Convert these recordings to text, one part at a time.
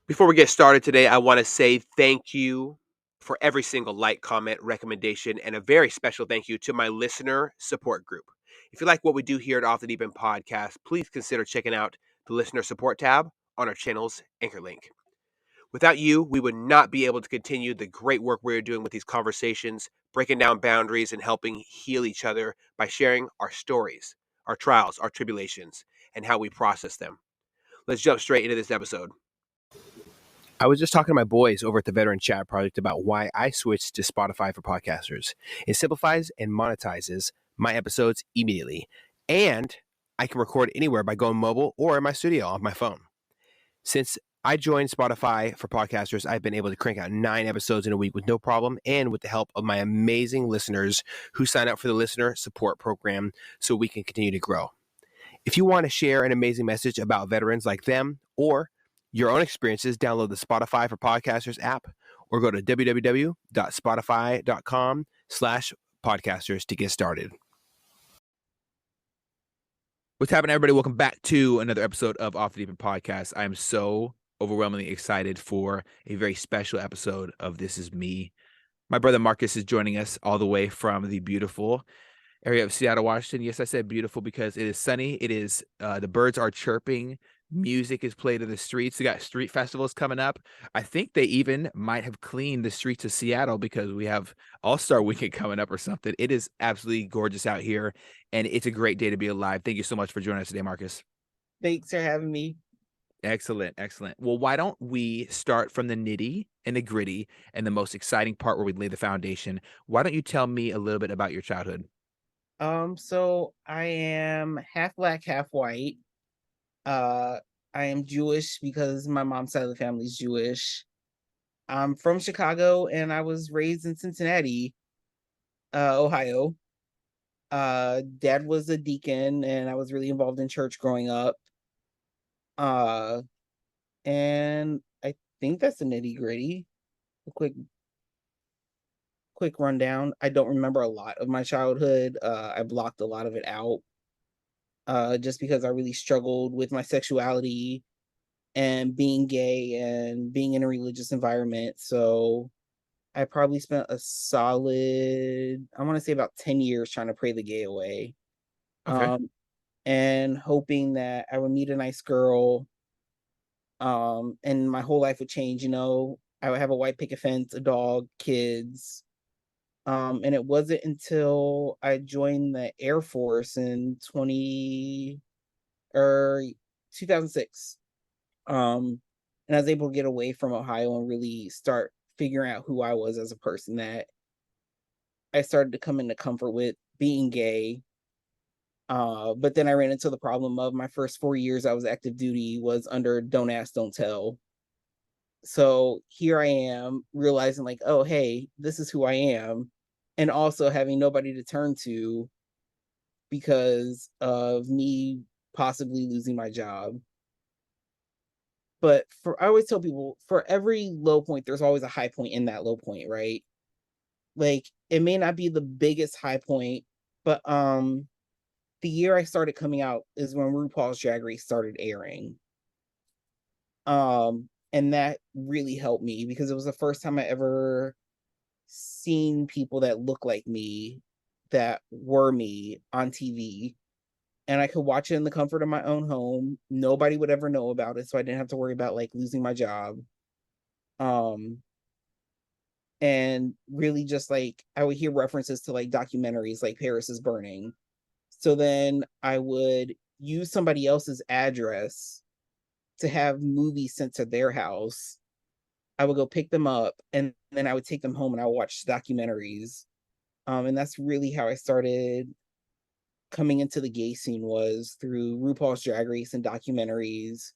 Before we get started today, I want to say thank you for every single like, comment, recommendation, and a very special thank you to my listener support group. If you like what we do here at Off the Deep End Podcast, please consider checking out the listener support tab on our channel's anchor link. Without you, we would not be able to continue the great work we're doing with these conversations, breaking down boundaries and helping heal each other by sharing our stories, our trials, our tribulations, and how we process them. Let's jump straight into this episode. I was just talking to my boys over at the Veteran Chat Project about why I switched to Spotify for podcasters. It simplifies and monetizes my episodes immediately, and I can record anywhere by going mobile or in my studio on my phone. Since I joined Spotify for podcasters, I've been able to crank out 9 episodes in a week with no problem and with the help of my amazing listeners who sign up for the listener support program so we can continue to grow. If you want to share an amazing message about veterans like them or your own experiences, download the Spotify for Podcasters app or go to www.spotify.com/podcasters to get started. What's happening, everybody? Welcome back to another episode of Off the Deep End Podcast. I am so overwhelmingly excited for a very special episode of This Is Me. My brother Marcus is joining us all the way from the beautiful area of Seattle, Washington. Yes, I said beautiful because it is sunny. It is the birds are chirping. Music is played in the streets. We got street festivals coming up. I think they even might have cleaned the streets of Seattle because we have All-Star Weekend coming up or something. It is absolutely gorgeous out here, and it's a great day to be alive. Thank you so much for joining us today, Marcus. Thanks for having me. Excellent, excellent. Well, why don't we start from the nitty and the gritty and the most exciting part where we lay the foundation? Why don't you tell me a little bit about your childhood? So I am half black, half white. Uh, I am Jewish because my mom's side of the family is Jewish. I'm from Chicago and I was raised in Cincinnati, Ohio. Dad was a deacon and I was really involved in church growing up. Uh, and I think that's the nitty gritty. A quick rundown. I don't remember a lot of my childhood. I blocked a lot of it out. Just because I really struggled with my sexuality and being gay and being in a religious environment. So I probably spent a solid, I want to say about 10 years trying to pray the gay away. Okay. Um, and hoping that I would meet a nice girl. And my whole life would change, I would have a white picket fence, a dog, kids. And it wasn't until I joined the Air Force in 2006. And I was able to get away from Ohio and really start figuring out who I was as a person, that I started to come into comfort with being gay. But then I ran into the problem of my first 4 years I was active duty was under don't ask, don't tell. So here I am realizing like, oh, hey, this is who I am. And also having nobody to turn to because of me possibly losing my job. But I always tell people, for every low point, there's always a high point in that low point, right? Like it may not be the biggest high point, but the year I started coming out is when RuPaul's Drag Race started airing. And that really helped me because it was the first time I ever seen people that look like me, that were me on TV. And I could watch it in the comfort of my own home. Nobody would ever know about it, so I didn't have to worry about like losing my job. Um and really just like I would hear references to like documentaries like Paris is Burning. So then I would use somebody else's address to have movies sent to their house. I would go pick them up and then I would take them home and I would watch documentaries. And that's really how I started coming into the gay scene, was through RuPaul's Drag Race and documentaries.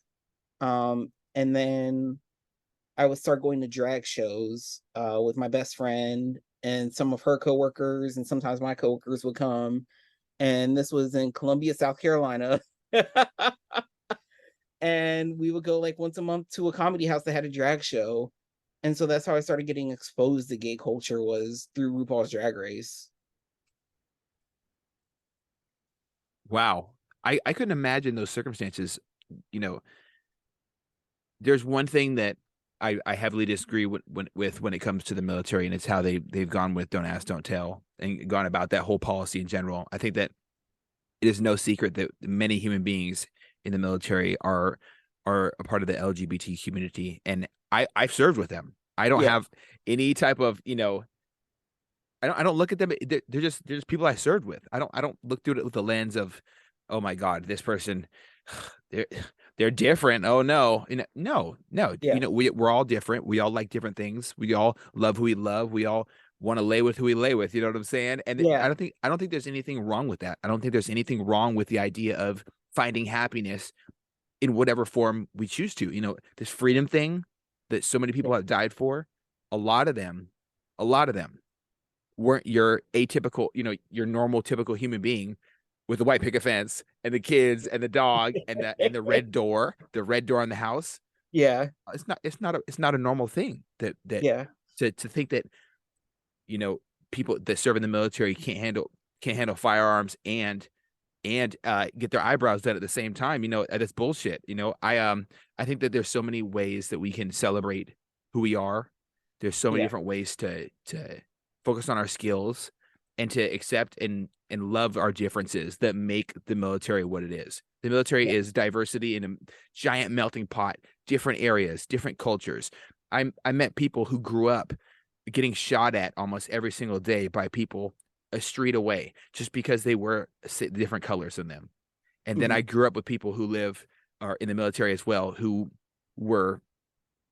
And then I would start going to drag shows with my best friend and some of her coworkers, and sometimes my coworkers would come. And this was in Columbia, South Carolina. And we would go like once a month to a comedy house that had a drag show. And so that's how I started getting exposed to gay culture, was through RuPaul's Drag Race. Wow. I couldn't imagine those circumstances, you know, there's one thing that I heavily disagree with when it comes to the military, and it's how they've gone with don't ask, don't tell, and gone about that whole policy in general. I think that it is no secret that many human beings in the military are a part of the LGBT community, and I've served with them. I don't Yeah, have any type of, I don't look at them. They're just people I served with. I don't look through it with the lens of, oh my God, this person, they're they're different. Oh no, no. yeah, We're all different. We all like different things. We all love who we love. We all want to lay with who we lay with. You know what I'm saying? And yeah, I don't think there's anything wrong with that. I don't think there's anything wrong with the idea of finding happiness in whatever form we choose to. This freedom thing that so many yeah, people have died for. A lot of them, a lot of them weren't your atypical, your normal typical human being with the white picket fence and the kids and the dog and the red door on the house. yeah, It's not a normal thing that yeah, to think that, you know, people that serve in the military can't handle firearms and get their eyebrows done at the same time. That's bullshit. I think that there's so many ways that we can celebrate who we are. There's so many yeah, different ways to focus on our skills and to accept and love our differences that make the military what it is. The military yeah, is diversity in a giant melting pot, different areas, different cultures. I met people who grew up getting shot at almost every single day by people a street away just because they were different colors than them. And then I mhm, grew up with people who live are in the military as well, who were,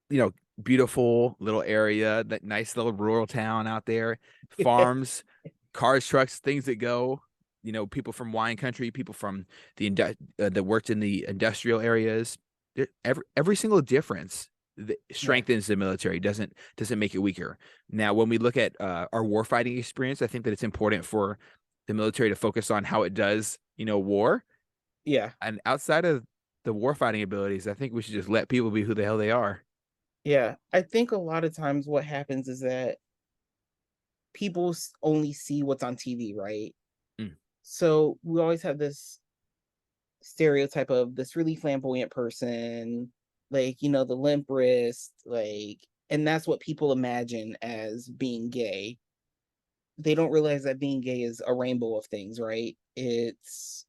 you know, beautiful little area, that nice little rural town out there, farms, cars, trucks, things that go, people from wine country, people from that worked in the industrial areas. Every single difference that yeah, strengthens the military, doesn't make it weaker. Now, when we look at our warfighting experience, I think that it's important for the military to focus on how it does, war. yeah, And outside of the warfighting abilities, I think we should just let people be who the hell they are. yeah. I think a lot of times what happens is that people only see what's on TV, right? Mm, So we always have this stereotype of this really flamboyant person, like, the limp wrist, like, and that's what people imagine as being gay. They don't realize that being gay is a rainbow of things, right? It's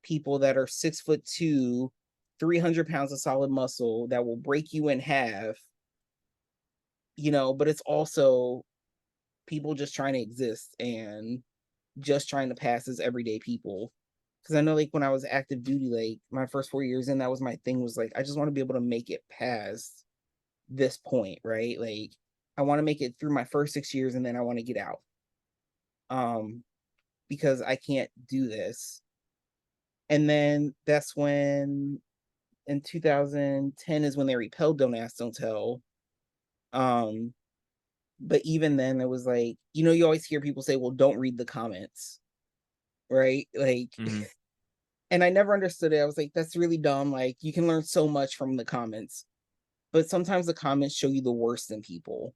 people that are 6'2", 300 pounds of solid muscle that will break you in half, but it's also people just trying to exist and just trying to pass as everyday people. Because I know, like, when I was active duty, like, my first 4 years in, that was my thing, was like, I just want to be able to make it past this point, right? Like, I want to make it through my first 6 years and then I want to get out. Um, because I can't do this. And then that's when in 2010 is when they repelled Don't Ask, Don't Tell. Um, but even then it was like, you always hear people say, well, don't read the comments, right? Like, mhm. and I never understood it. I was like, that's really dumb. Like, you can learn so much from the comments, but sometimes the comments show you the worst in people.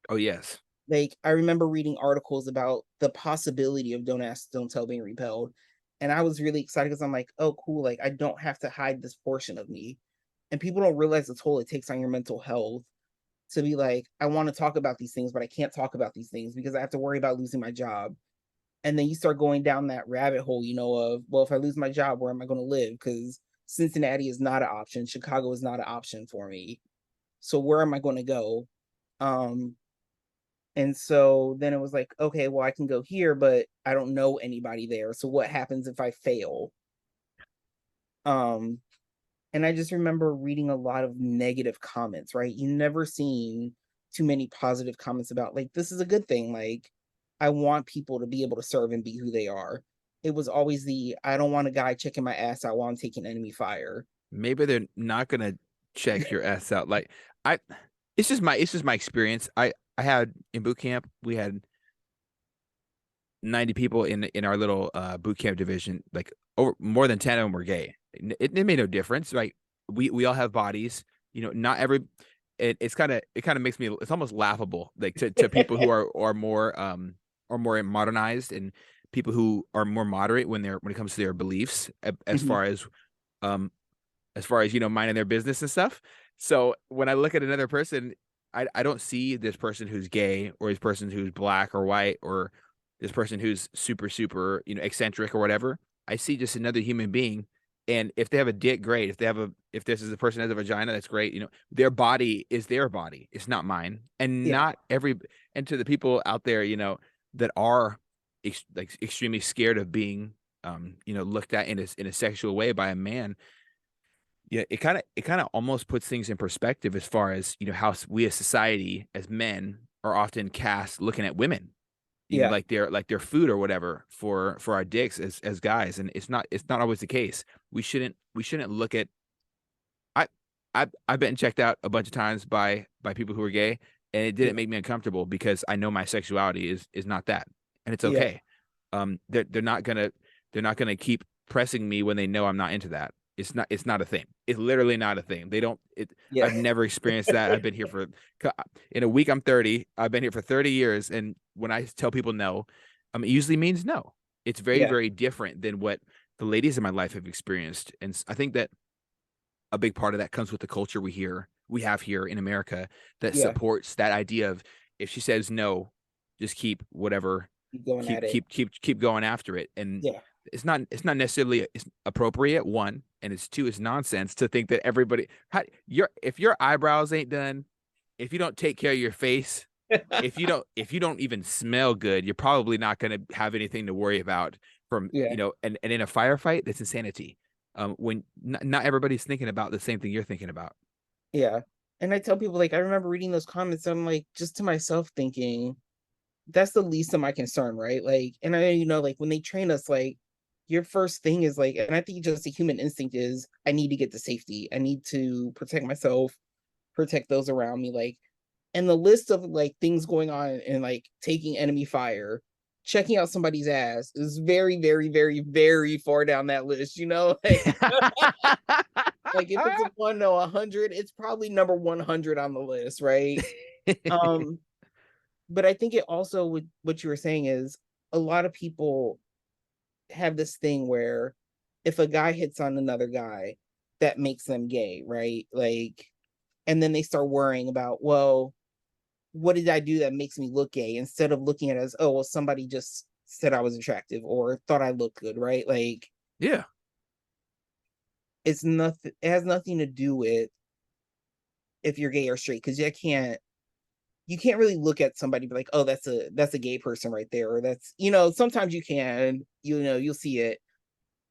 Oh, yes. Like, I remember reading articles about the possibility of Don't Ask, Don't Tell being repelled. And I was really excited because I'm like, oh, cool. Like, I don't have to hide this portion of me. And people don't realize the toll it takes on your mental health to be like, I want to talk about these things, but I can't talk about these things because I have to worry about losing my job. And then you start going down that rabbit hole, of, well, if I lose my job, where am I going to live? Because Cincinnati is not an option. Chicago is not an option for me. So where am I going to go? Um, and so then it was like, okay, well, I can go here, but I don't know anybody there. So what happens if I fail? Um, and I just remember reading a lot of negative comments, right? You never seen too many positive comments about, like, this is a good thing. Like, I want people to be able to serve and be who they are. It was always I don't want a guy checking my ass out while I'm taking enemy fire. Maybe they're not gonna check your ass out. Like I, it's just my experience. I had in boot camp we had 90 people in our little boot camp division. Like over more than 10 of them were gay. It made no difference. Like we all have bodies. Not every. It kind of makes me. It's almost laughable. Like to people who are more modernized and people who are more moderate when it comes to their beliefs as Mhm. far as um minding their business and stuff. So when I look at another person, I don't see this person who's gay or this person who's black or white or this person who's super, super, eccentric or whatever. I see just another human being. And if they have a dick, great. If this is a person that has a vagina, that's great. Their body is their body. It's not mine. And Yeah, and to the people out there, that are like extremely scared of being, looked at in a sexual way by a man. Yeah, it kind of almost puts things in perspective as far as, how we as society as men are often cast looking at women, yeah, like their food or whatever for our dicks as guys, and it's not always the case. We shouldn't look at I I've been checked out a bunch of times by people who are gay, and it didn't yeah, make me uncomfortable because I know my sexuality is not that, and it's yeah, okay. They're not gonna keep pressing me when they know I'm not into that. It's not a thing. It's literally not a thing. They don't it yeah, I've never experienced that. I've been here in a week I'm 30. I've been here for 30 years, and when I tell people no, it usually means no. It's very, yeah, very different than what the ladies in my life have experienced. And I think that a big part of that comes with the culture we have here in America that yeah. supports that idea of, if she says no, just keep whatever, Keep going at it. keep going after it. And Yeah, it's not necessarily it's appropriate, one, and it's two, it's nonsense to think that if your eyebrows ain't done, if you don't take care of your face, if you don't even smell good, you're probably not going to have anything to worry about from, yeah, and in a firefight, that's insanity. When not everybody's thinking about the same thing you're thinking about. yeah. And I tell people, like, I remember reading those comments, I'm like, just to myself thinking, that's the least of my concern, right? Like, and I, like when they train us, like, your first thing is like, and I think just a human instinct is, I need to get to safety. I need to protect myself, protect those around me. Like, and the list of like things going on and like taking enemy fire, checking out somebody's ass is very, very, very, very far down that list, like if it's a 1 to 100, it's probably number 100 on the list, right? Um, but I think it also, with what you were saying, is a lot of people have this thing where if a guy hits on another guy, that makes them gay, right? Like, and then they start worrying about, well, what did I do that makes me look gay? Instead of looking at it as, oh, well, somebody just said I was attractive or thought I looked good, right? Like, Yeah. it's nothing, it has nothing to do with if you're gay or straight, because you can't really look at somebody and be like, oh, that's a gay person right there, or that's, sometimes you can, you'll see it.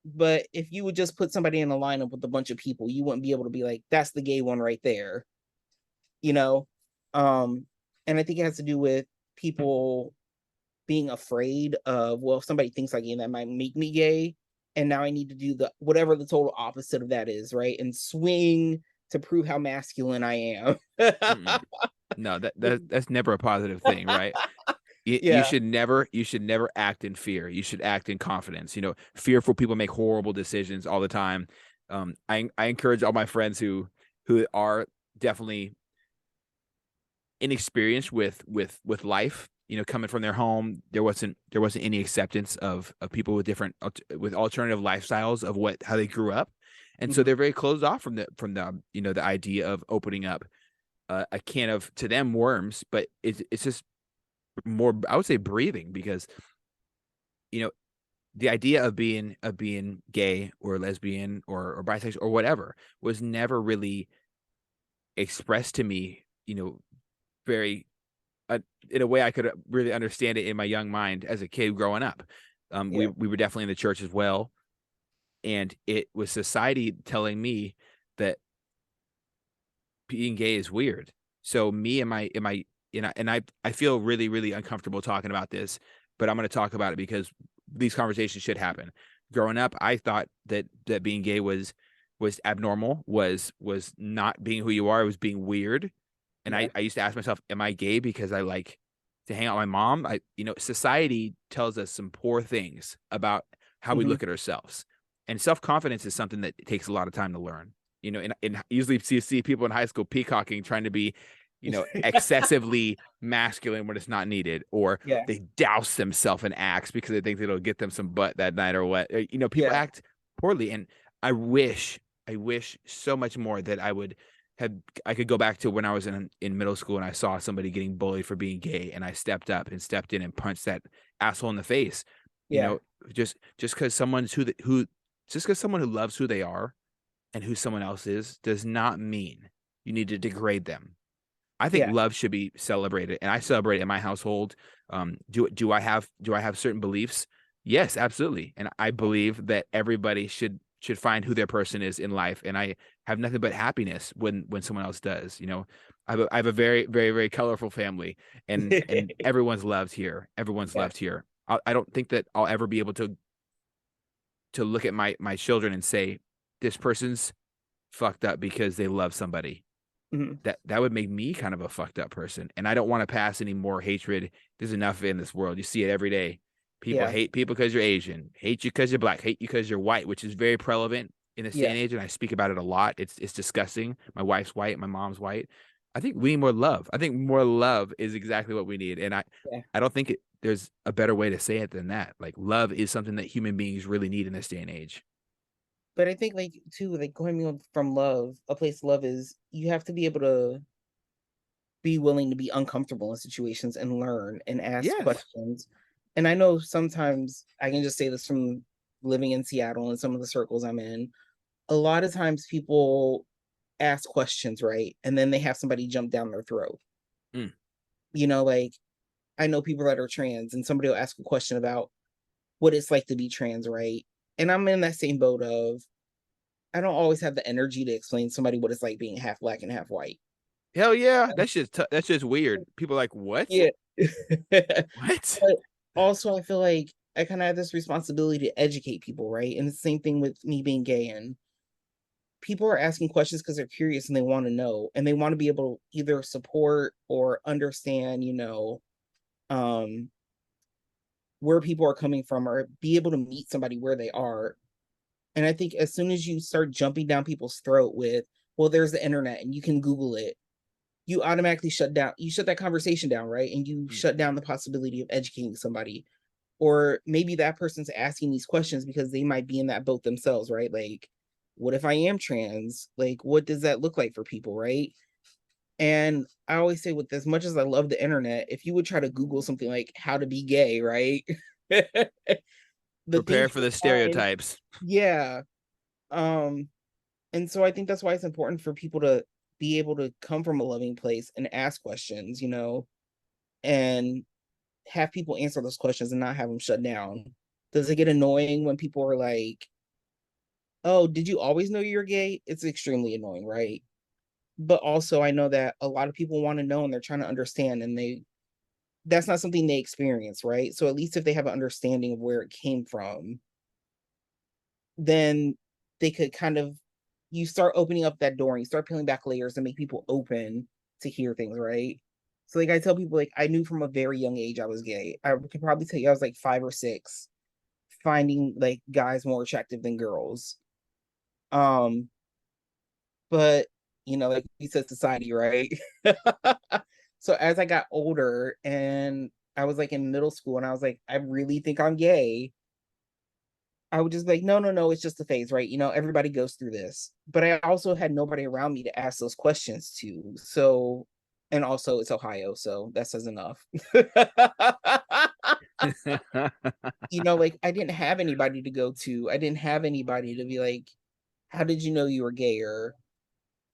But if you would just put somebody in a lineup with a bunch of people, you wouldn't be able to be like, that's the gay one right there, you know? Um, and I think it has to do with people being afraid of, well, if somebody thinks I'm gay, that might make me gay. And now I need to do the whatever the total opposite of that is, right? And swing to prove how masculine I am. Mm-mm. No, that's never a positive thing, right? You Yeah. should never act in fear. You should act in confidence. Fearful people make horrible decisions all the time. I encourage all my friends who are definitely inexperienced with life. Coming from their home, there wasn't any acceptance of people with with alternative lifestyles of how they grew up, and so Mhm. they're very closed off from the idea of opening up a can of, to them, worms. But it's just more, I would say, breathing, because you know the idea of being gay or lesbian or bisexual or whatever was never really expressed to me, very uh, in a way I could really understand it in my young mind as a kid growing up. We Yeah. we were definitely in the church as well, and it was society telling me that being gay is weird. So me and my and I feel really, really uncomfortable talking about this, but I'm going to talk about it because these conversations should happen. Growing up, I thought that being gay was abnormal, was not being who you are, it was being weird. And Yeah. I used to ask myself, am I gay because I like to hang out with my mom? Society tells us some poor things about how we Mhm. look at ourselves. And self-confidence is something that takes a lot of time to learn. And usually see people in high school peacocking, trying to be, excessively masculine when it's not needed, or Yeah. they douse themselves in Axe because they think it'll get them some butt that night or what. People Yeah. act poorly, and I wish so much more that I would I could go back to when I was in middle school and I saw somebody getting bullied for being gay, and I stepped up and stepped in and punched that asshole in the face. You Yeah. know, just because someone's who just because someone who loves who they are and who someone else is does not mean you need to degrade them. I think Yeah. love should be celebrated, and I celebrate it in my household. Do I have certain beliefs? Yes, absolutely. And I believe that everybody should find who their person is in life, and I have nothing but happiness when someone else does. I have a very very very colorful family, and everyone's loved here. Everyone's Yeah. loved here. I don't think that I'll ever be able to look at my children and say this person's fucked up because they love somebody. Mhm. That would make me kind of a fucked up person, and I don't want to pass any more hatred. There's enough in this world. You see it every day. People Yeah. hate people because you're Asian, hate you because you're black, hate you because you're white, which is very prevalent in this day Yeah. and age, and I speak about it a lot. It's disgusting. My wife's white, my mom's white. I think we need more love. I think more love is exactly what we need, and I Yeah. I don't think there's a better way to say it than that. Like, love is something that human beings really need in this day and age. But I think like too, like going from love, a place of love is you have to be able to be willing to be uncomfortable in situations and learn and ask Yes. questions. And I know sometimes I can just say this from living in Seattle and some of the circles I'm in. A lot of times people ask questions, right? And then they have somebody jump down their throat. Mm. Like I know people that are trans and somebody will ask a question about what it's like to be trans, right? And I'm in that same boat of I don't always have the energy to explain to somebody what it's like being half black and half white. Hell yeah, that's just weird. People are like, what? Yeah. What? But also I feel like I kind of have this responsibility to educate people, right? And the same thing with me being gay, and people are asking questions because they're curious and they want to know and they want to be able to either support or understand, um where people are coming from or be able to meet somebody where they are. And I think as soon as you start jumping down people's throat with, well, there's the internet and you can Google it, you automatically shut that conversation down, right? And you Mm. shut down the possibility of educating somebody. Or maybe that person's asking these questions because they might be in that boat themselves, right? Like, what if I am trans? Like, what does that look like for people, right? And I always say, with as much as I love the internet, if you would try to Google something like how to be gay, right? The things Prepare you for the would find, stereotypes. yeah. Um, and so I think that's why it's important for people to be able to come from a loving place and ask questions, and have people answer those questions and not have them shut down. Does it get annoying when people are like, "Oh, did you always know you're gay?" It's extremely annoying, right? But also I know that a lot of people want to know and they're trying to understand, and that's not something they experience, right? So at least if they have an understanding of where it came from, then they could kind of you start opening up that door and you start peeling back layers and make people open to hear things, right? So like I tell people, like I knew from a very young age I was gay. I could probably tell you I was like 5 or 6, finding like guys more attractive than girls. Um, but like you said, society, right? So as I got older and I was like in middle school and I was like, I really think I'm gay, I would just be like, no, no, no, it's just a phase, right? Everybody goes through this. But I also had nobody around me to ask those questions to. So, and also it's Ohio, so that says enough. Like I didn't have anybody to go to. I didn't have anybody to be like, how did you know you were gay? Or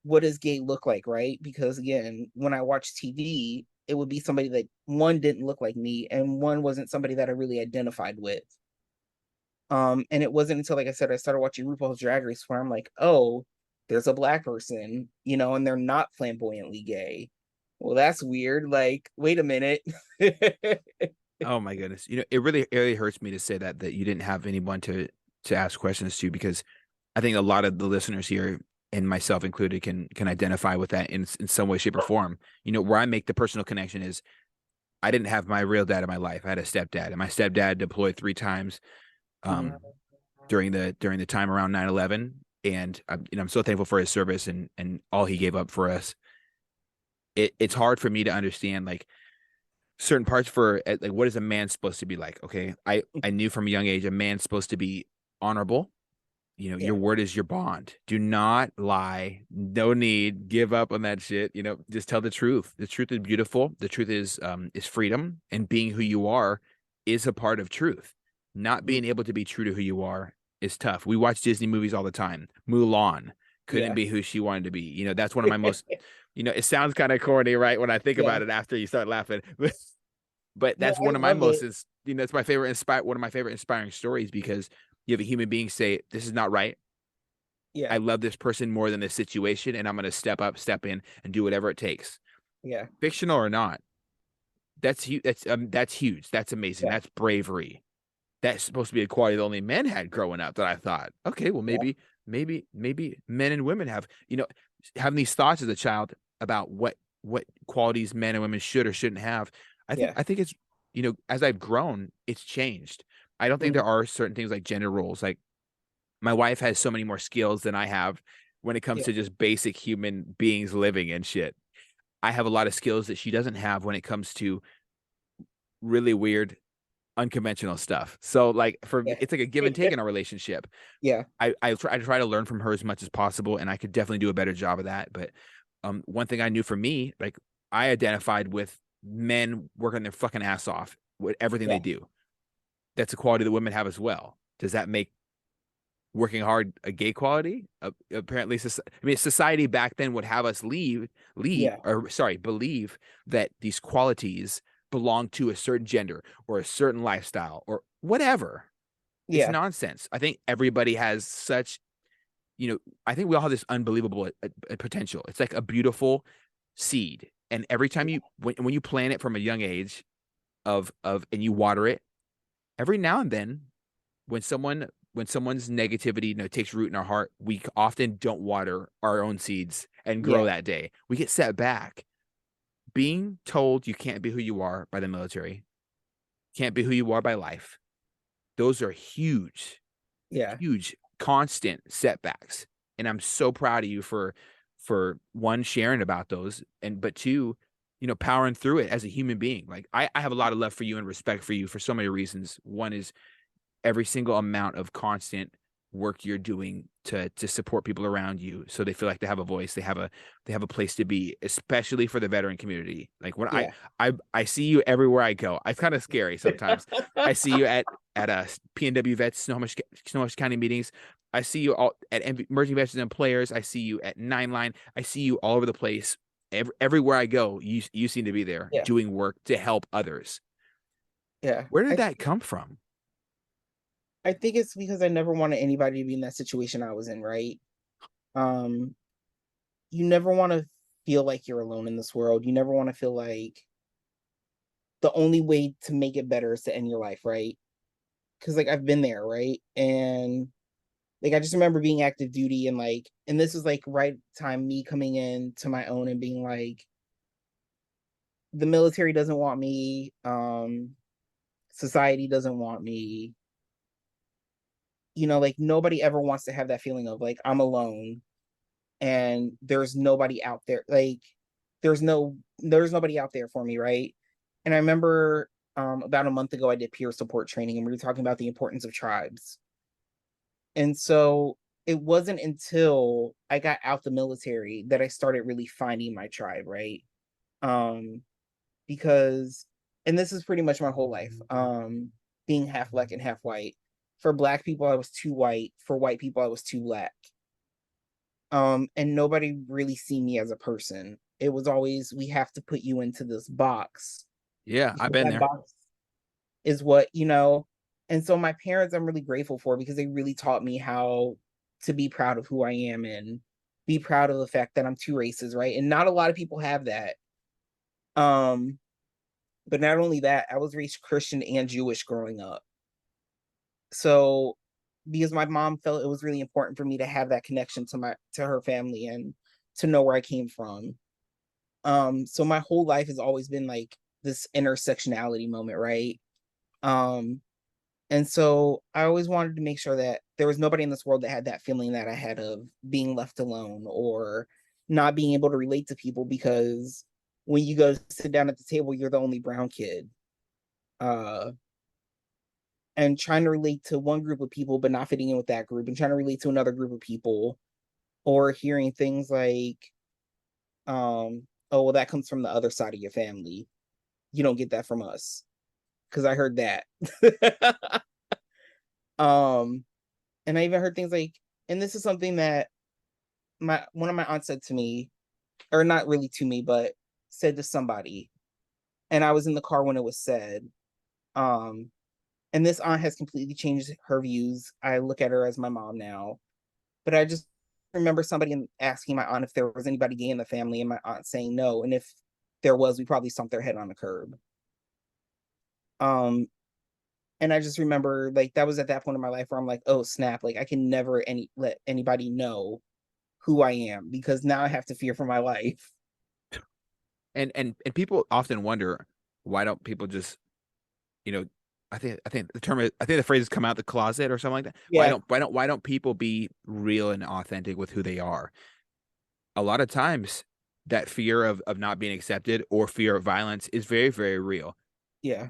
what does gay look like, right? Because again, when I watch TV, it would be somebody that one didn't look like me and one wasn't somebody that I really identified with. And it wasn't until, like I said, I started watching RuPaul's Drag Race where I'm like, oh, there's a black person, and they're not flamboyantly gay. Well, that's weird. Like, wait a minute. Oh my goodness. It really hurts me to say that you didn't have anyone to ask questions to, because I think a lot of the listeners here, and myself included, can identify with that in some way, shape, or form. Where I make the personal connection is I didn't have my real dad in my life. I had a stepdad, and my stepdad deployed 3 times Mhm. um, during the time around 9/11, and I'm so thankful for his service and all he gave up for us. It's hard for me to understand, like, certain parts for like, what is a man supposed to be like? Okay, I knew from a young age a man's supposed to be honorable, Your Yeah. word is your bond. Do not lie. No need. Give up on that shit. Just tell the truth. The truth is beautiful. The truth is freedom, and being who you are is a part of truth. Not Mm. being able to be true to who you are is tough. We watch Disney movies all the time. Mulan couldn't Yeah. be who she wanted to be. That's one of my most, it sounds kind of corny, right? When I think Yeah. about it after you start laughing. But No, that's I one of my love most, it. it's my favorite one of my favorite inspiring stories, because you have a human being say, this is not right. Yeah. I love this person more than this situation, and I'm going to step up, step in, and do whatever it takes. Yeah. Fictional or not, that's huge. That's huge. That's amazing. Yeah. That's bravery. That's supposed to be a quality that only men had growing up. That I thought, okay, well, Yeah. maybe men and women have, having these thoughts as a child about what qualities men and women should or shouldn't have. Yeah. I think it's, as I've grown, it's changed. I don't think Mhm. there are certain things like gender roles. Like, my wife has so many more skills than I have when it comes Yeah. to just basic human beings living and shit. I have a lot of skills that she doesn't have when it comes to really weird, unconventional stuff. So, like, Yeah. it's like a give and take in our relationship. Yeah. I try to learn from her as much as possible, and I could definitely do a better job of that. But one thing I knew for me, like, I identified with men working their fucking ass off with everything Yeah. they do. That's a quality that women have as well. Does that make working hard a gay quality? Apparently, society back then would have us Yeah. believe that these qualities belong to a certain gender or a certain lifestyle or whatever. It's Yeah. nonsense. I think everybody has such, I think we all have this unbelievable potential. It's like a beautiful seed. And every time when you plant it from a young age and you water it, every now and then when someone's negativity, takes root in our heart, we often don't water our own seeds and Yeah. grow that day. We get set back. Being told you can't be who you are by the military, can't be who you are by life. Those are huge, Yeah. huge, constant setbacks. And I'm so proud of you for one, sharing about those, but two, powering through it as a human being. Like, I have a lot of love for you and respect for you for so many reasons. One is every single amount of constant work you're doing to support people around you so they feel like they have a voice, they have a place to be, especially for the veteran community. Like, when Yeah. I see you everywhere I go. It's kind of scary sometimes. I see you at a PNW vets Snohomish County meetings. I see you all at emerging veterans and players. I see you at Nine Line. I see you all over the place. Everywhere I go, you seem to be there Yeah. doing work to help others. Yeah. Where did that come from? I think it's because I never wanted anybody to be in that situation I was in, right? Um, you never want to feel like you're alone in this world. You never want to feel like the only way to make it better is to end your life, right? Because like I've been there, right? And like I just remember being active duty and this was like right time me coming in to my own and being like, the military doesn't want me, society doesn't want me. Like nobody ever wants to have that feeling of like I'm alone and there's nobody out there. Like there's nobody out there for me, right? And I remember about a month ago I did peer support training and we were talking about the importance of tribes. And so it wasn't until I got out the military that I started really finding my tribe, right? Um, because and this is pretty much my whole life. Being half black and half white. For black people, I was too white. For white people, I was too black. And nobody really seen me as a person. It was always we have to put you into this box Yeah, I've because been that there. box is what. And so my parents I'm really grateful for because they really taught me how to be proud of who I am and be proud of the fact that I'm two races, right? And not a lot of people have that. Um, but not only that, I was raised Christian and Jewish growing up. So because my mom felt it was really important for me to have that connection to her family and to know where I came from. So my whole life has always been like this intersectionality moment, right? Um, and so I always wanted to make sure that there was nobody in this world that had that feeling that I had of being left alone or not being able to relate to people because when you go sit down at the table, you're the only brown kid. Uh, and trying to relate to one group of people but not fitting in with that group, and trying to relate to another group of people, or hearing things like, oh well, that comes from the other side of your family, you don't get that from us, because I heard that. um and I even heard things like, and this is something that my one of my aunts said to me, or not really to me, but said to somebody, and I was in the car when it was said. um and this aunt has completely changed her views. I look at her as my mom now. But I just remember somebody asking my aunt if there was anybody gay in the family, and my aunt saying no. And if there was, we probably stomped their head on the curb. Um, and I just remember, like, that was at that point in my life where I'm like, oh snap, like I can never let anybody know who I am, because now I have to fear for my life. And people often wonder, why don't people just, you know, I think the term I think the phrase is come out the closet or something like that. Yeah, Why don't people be real and authentic with who they are? A lot of times that fear of not being accepted or fear of violence is very, very real. yeah,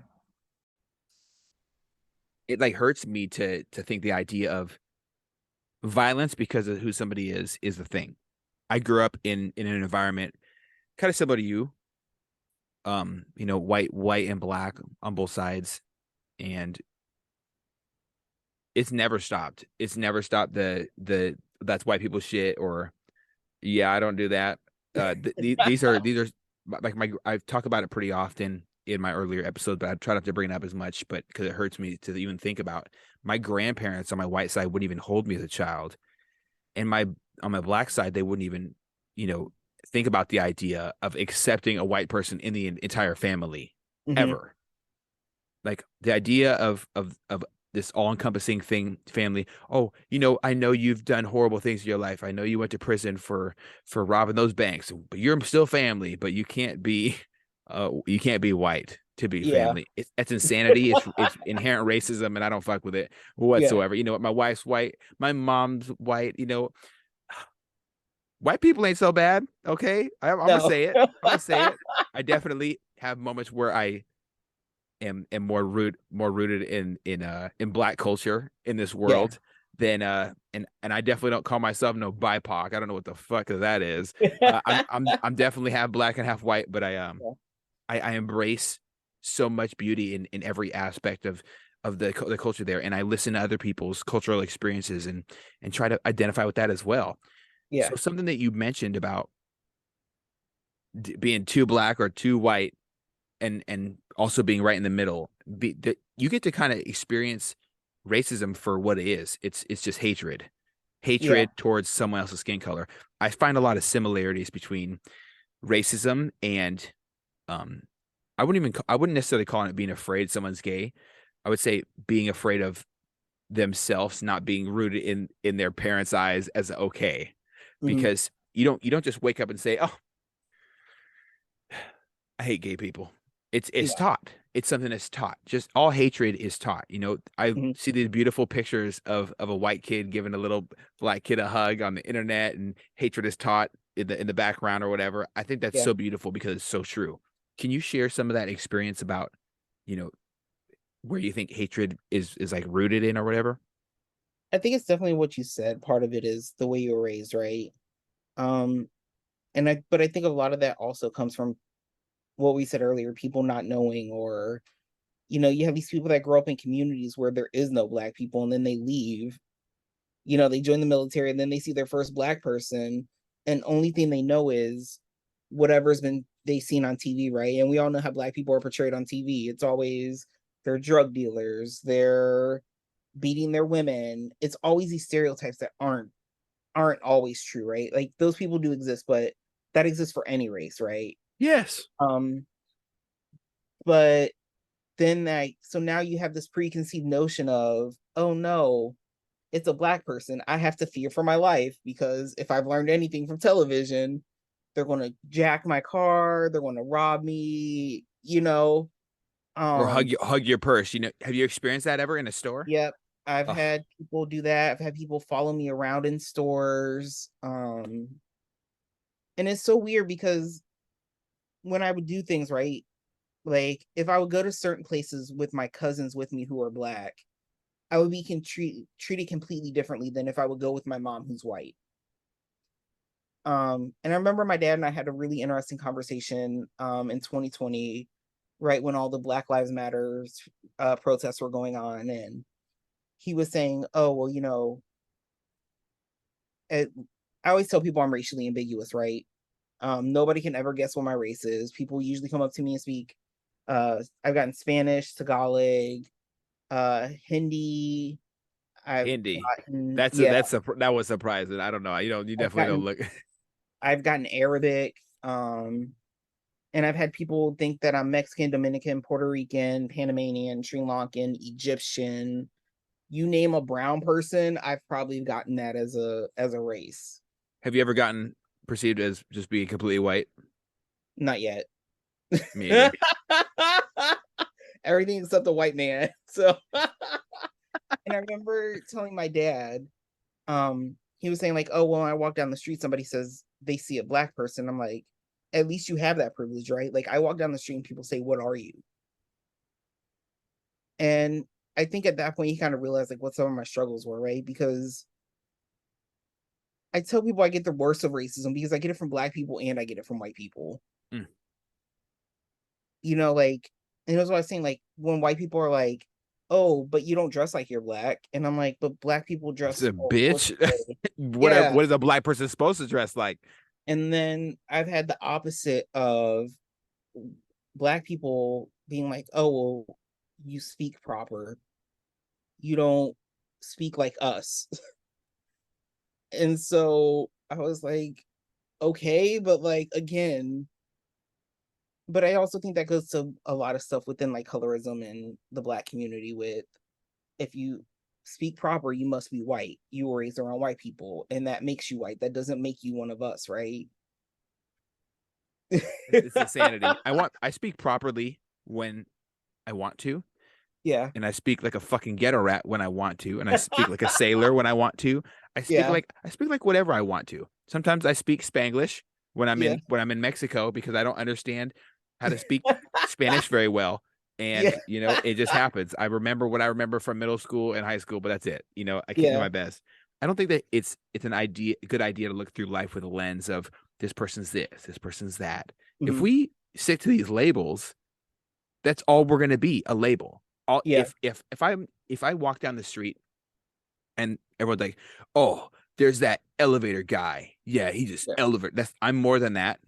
It like hurts me to think the idea of violence because of who somebody is the thing. I grew up in an environment kind of similar to you, white and black on both sides, and it's never stopped. It's never stopped the that's white people shit, or yeah, I don't do that. These are like my I've talked about it pretty often in my earlier episodes, but I try not to bring it up as much, but because it hurts me to even think about. My grandparents on my white side wouldn't even hold me as a child, and my on my black side they wouldn't even, you know, think about the idea of accepting a white person in the entire family mm-hmm. ever. Like the idea of this all-encompassing thing, family. Oh, I know you've done horrible things in your life. I know you went to prison for robbing those banks, but you're still family. But you can't be white to be Yeah, family. That's insanity. It's inherent racism, and I don't fuck with it yeah, whatsoever. You know what? My wife's white. My mom's white. White people ain't so bad. Okay, I'm gonna no, say it. I'm gonna say it. I definitely have moments where I am more rooted in black culture in this yeah. world than and I definitely don't call myself no BIPOC. I don't know what the fuck that is. I'm definitely half black and half white, but I embrace so much beauty in every aspect of the culture there, and I listen to other people's cultural experiences and try to identify with that as well. Yeah, So something that you mentioned about being too black or too white, and also being right in the middle, you get to kind of experience racism for what it is. It's just yeah, hatred towards someone else's skin color. I find a lot of similarities between racism and um I wouldn't necessarily call it being afraid someone's gay. I would say being afraid of themselves not being rooted in their parents' eyes as okay, mm-hmm. because you don't just wake up and say, oh, I hate gay people. It's Yeah, taught. It's something that's taught. Just all hatred is taught. I mm-hmm. see these beautiful pictures of a white kid giving a little black kid a hug on the internet, and hatred is taught in the background or whatever. I think that's Yeah. so beautiful because it's so true. Can you share some of that experience about, you know, where you think hatred is like rooted in or whatever? I think it's definitely what you said. Part of it is the way you were raised, right? Um, but I think a lot of that also comes from what we said earlier, people not knowing, or you have these people that grow up in communities where there is no black people, and then they leave, they join the military, and then they see their first black person, and only thing they know is whatever's been they seen on TV, right? And we all know how black people are portrayed on TV. It's always they're drug dealers, they're beating their women. It's always these stereotypes that aren't always true, right? Like those people do exist, but that exists for any race, right? Yes. Um, but then so now you have this preconceived notion of, oh no, it's a black person. I have to fear for my life, because if I've learned anything from television, they're going to jack my car, they're going to rob me. Or Um, hug your purse. Have you experienced that ever in a store? yep. I've Oh, had people do that. I've had people follow me around in stores. And it's so weird because when I would do things right, like if I would go to certain places with my cousins with me who are black, I would be treated completely differently than if I would go with my mom who's white. And I remember my dad and I had a really interesting conversation in 2020, right when all the Black Lives Matters protests were going on, and he was saying, "Oh, well, I always tell people I'm racially ambiguous, right? Nobody can ever guess what my race is. People usually come up to me and speak. I've gotten Spanish, Tagalog, Hindi. I've Hindi. gotten yeah, That was surprising. I don't know. You I've definitely don't gotten look. I've gotten Arabic. And I've had people think that I'm Mexican, Dominican, Puerto Rican, Panamanian, Sri Lankan, Egyptian. You name a brown person, I've probably gotten that as a race. Have you ever gotten perceived as just being completely white? Not yet. Me either. Everything except the white man. So and I remember telling my dad, he was saying like, oh, well, when I walk down the street, somebody says they see a black person. I'm like, at least you have that privilege, right? Like I walk down the street and people say, what are you? And I think at that point he kind of realized like what some of my struggles were, right? Because I tell people I get the worst of racism because I get it from black people and I get it from white people. Mm. Like, and that's what I was saying, like when white people are like, oh, but you don't dress like you're black. And I'm like, but black people It's dress a all sorts bitch. of ways. Whatever. Yeah. What is a black person supposed to dress like? And then I've had the opposite of black people being like, oh, well, you speak proper. You don't speak like us. And so I was like, okay, but like again, but I also think that goes to a lot of stuff within like colorism and the black community with if you speak proper, you must be white. You were raised around white people, and that makes you white. That doesn't make you one of us, right? It's insanity. I speak properly when I want to, Yeah. and I speak like a fucking ghetto rat when I want to, and I speak like a sailor when I want to. Yeah. I speak like whatever I want to. Sometimes I speak Spanglish Yeah. when I'm in Mexico because I don't understand how to speak Spanish very well. Yeah. And it just happens. I remember what I remember from middle school and high school, but that's it. I can't do Yeah. my best. I don't think that it's a good idea to look through life with a lens of this person's this person's that. If Mhm. we stick to these labels, that's all we're gonna be, a label. All Yeah. if I walk down the street and everyone's like, oh, there's that elevator guy. Yeah, he just Yeah. elevator. I'm more than that.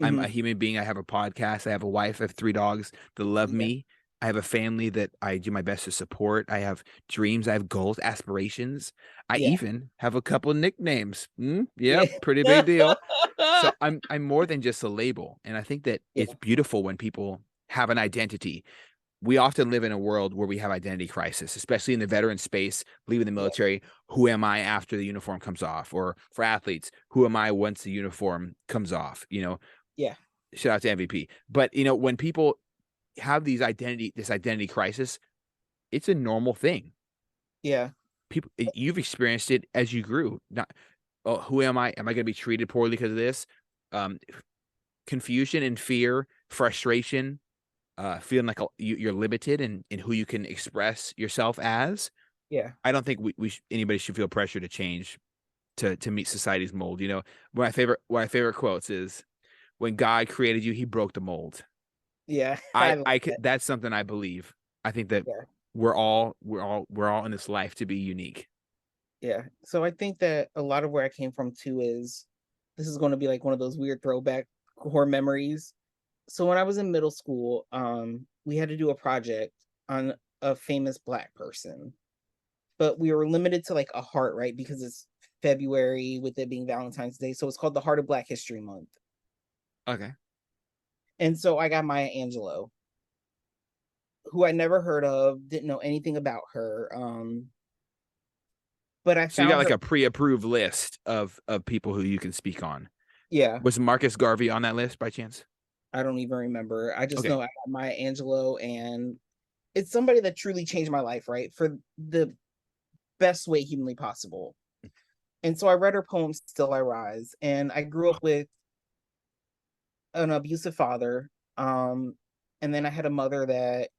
I'm a Mhm. human being. I have a podcast. I have a wife. I have 3 dogs that love Yeah. me. I have a family that I do my best to support. I have dreams. I have goals, aspirations. I Yeah. even have a couple of nicknames. Yep, Yeah. pretty big deal. So I'm more than just a label. And I think that it's Yeah. beautiful when people have an identity. We often live in a world where we have identity crisis, especially in the veteran space, leaving the Yeah. military. Who am I after the uniform comes off? Or for athletes, who am I once the uniform comes off? Yeah. Shout out to MVP. But when people have this identity crisis, it's a normal thing. Yeah. You've experienced it as you grew. Not, oh, who am I? Am I going to be treated poorly because of this? Um, Confusion and fear, frustration, feeling like you're limited in who you can express yourself as. Yeah. I don't think anybody should feel pressure to change to meet society's mold. One of my favorite quotes is, "When God created you, He broke the mold." Yeah. I like I could, that. that's something I believe. I think that Yeah. we're all in this life to be unique. Yeah. So I think that a lot of where I came from too is this is going to be like one of those weird throwback core memories. So when I was in middle school, we had to do a project on a famous black person, but we were limited to like a heart, right? Because it's February with it being Valentine's Day. So it's called the Heart of Black History Month. Okay. And so I got Maya Angelou, who I never heard of, didn't know anything about her. But I So you got found like her. a pre-approved list of people who you can speak on. Yeah, Was Marcus Garvey on that list by chance? I don't even remember. I just Okay. know I got Maya Angelou, and it's somebody that truly changed my life, right? For the best way humanly possible. And so I read her poem, Still I Rise. And I grew up with an abusive father. And then I had a mother that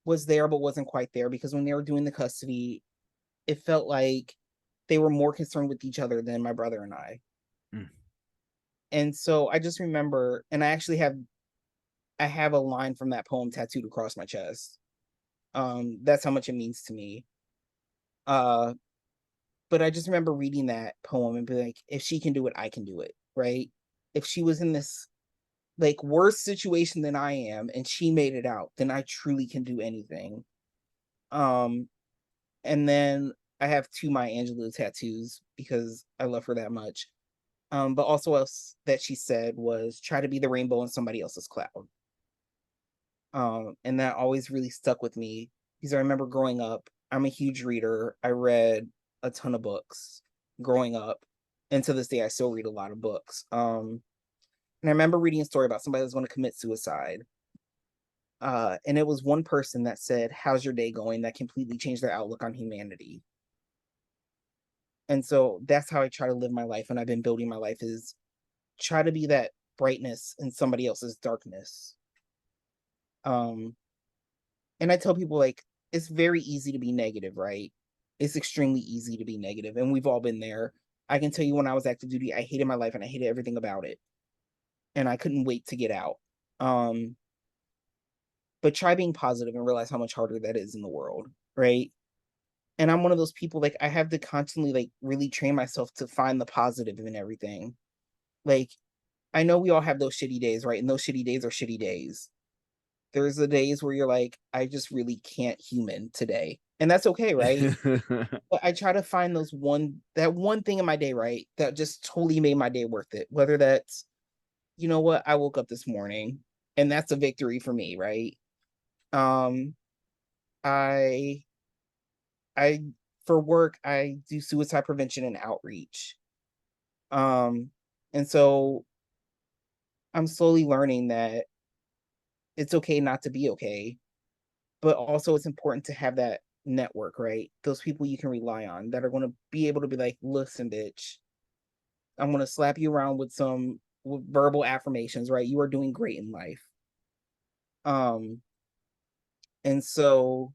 was there but wasn't quite there, because when they were doing the custody, it felt like they were more concerned with each other than my brother and I. Mm. And so I just remember, and I have a line from that poem tattooed across my chest. That's how much it means to me. Uh, but I just remember reading that poem and be like, if she can do it, I can do it, right? If she was in this like worse situation than I am and she made it out, then I truly can do anything. Um, and then I have two Maya Angelou tattoos because I love her that much. But also else that she said was try to be the rainbow in somebody else's cloud. And that always really stuck with me because I remember growing up, I'm a huge reader. I read a ton of books growing up. And to this day, I still read a lot of books. And I remember reading a story about somebody that was going to commit suicide. And it was one person that said, how's your day going? That completely changed their outlook on humanity. And so that's how I try to live my life. And I've been building my life is try to be that brightness in somebody else's darkness. Um, and I tell people like it's very easy to be negative, right? It's extremely easy to be negative, and we've all been there. I can tell you when I was active duty, I hated my life and I hated everything about it, and I couldn't wait to get out. Um, but try being positive and realize how much harder that is in the world, right? And I'm one of those people like I have to constantly like really train myself to find the positive in everything. Like I know we all have those shitty days, right? And those shitty days are shitty days. There's the days where you're like, I just really can't human today. And that's okay, right? But I try to find that one thing in my day, right? That just totally made my day worth it. Whether that's, you know what, I woke up this morning and that's a victory for me, right? Um, I I for work, I do suicide prevention and outreach. Um, and so I'm slowly learning that it's okay not to be okay, but also it's important to have that network, right? Those people you can rely on that are going to be able to be like, listen, bitch, I'm going to slap you around with some verbal affirmations, right? You are doing great in life. Um, and so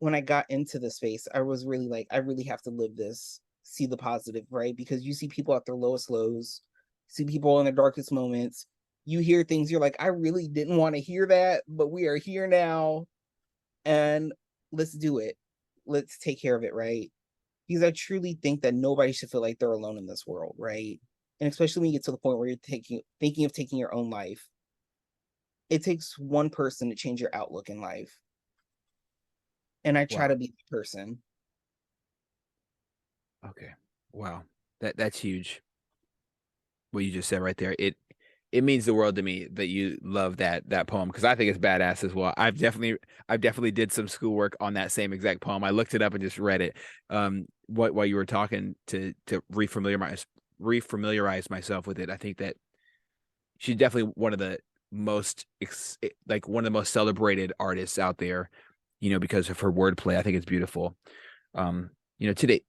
when I got into the space, I was really like, I really have to live this, see the positive, right? Because you see people at their lowest lows, see people in their darkest moments. You hear things, you're like, I really didn't want to hear that, but we are here now and let's do it. Let's take care of it, right? Because I truly think that nobody should feel like they're alone in this world, right? And especially when you get to the point where you're thinking of taking your own life, it takes one person to change your outlook in life. And I try Wow. to be the person. Okay. Wow. That's huge. What you just said right there. It means the world to me that you love that poem because I think it's badass as well. I've definitely did some schoolwork on that same exact poem. I looked it up and just read it. While you were talking to refamiliarize myself with it. I think that she's definitely one of the like one of the most celebrated artists out there, because of her wordplay. I think it's beautiful. Today,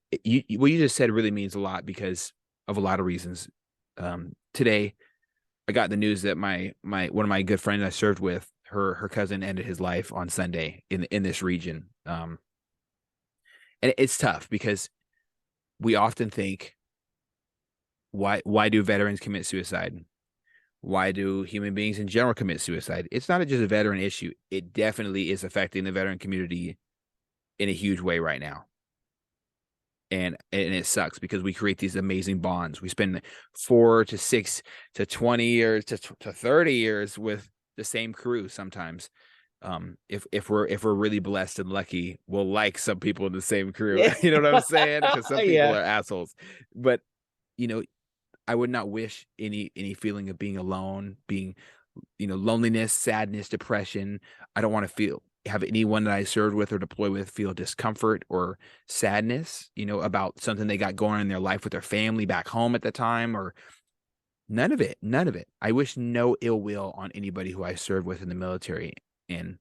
what you just said really means a lot because of a lot of reasons. Today, I got the news that my one of my good friends I served with, her cousin ended his life on Sunday in this region. And it's tough because we often think, why do veterans commit suicide? Why do human beings in general commit suicide? It's not just a veteran issue. It definitely is affecting the veteran community in a huge way right now. And it sucks because we create these amazing bonds. We spend 4 to 6 to 20 years to 30 years with the same crew sometimes. If we're really blessed and lucky, we'll like some people in the same crew. Yeah. You know what I'm saying? Because some people Yeah. are assholes. But you know, I would not wish any feeling of being alone, being loneliness, sadness, depression. I don't want to have anyone that I served with or deploy with feel discomfort or sadness, about something they got going on in their life with their family back home at the time, or none of it. None of it. I wish no ill will on anybody who I served with in the military. And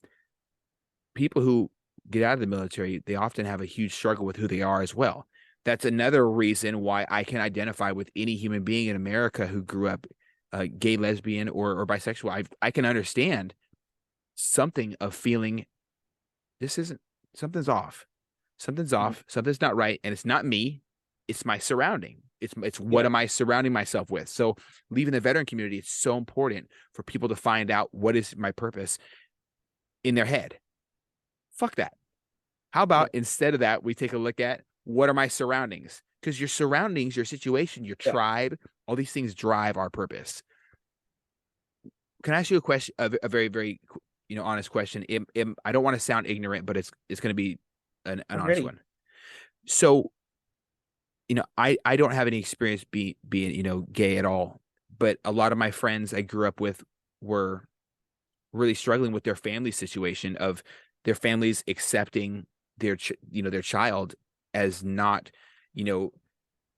people who get out of the military, they often have a huge struggle with who they are as well. That's another reason why I can identify with any human being in America who grew up gay, lesbian, or bisexual. I can understand something of feeling this isn't, something's off. Something's Mm. off. Something's not right. And it's not me. It's my surrounding. It's what Yeah. am I surrounding myself with? So leaving the veteran community, it's so important for people to find out what is my purpose in their head. Fuck that. How Yeah. about instead of that, we take a look at what are my surroundings? Because your surroundings, your situation, your Yeah. tribe, all these things drive our purpose. Can I ask you a question, a very, very, honest question? I don't want to sound ignorant, but it's going to be an I'm honest ready. one. So, I don't have any experience being, gay at all, but a lot of my friends I grew up with were really struggling with their family situation of their families accepting their child as not, you know,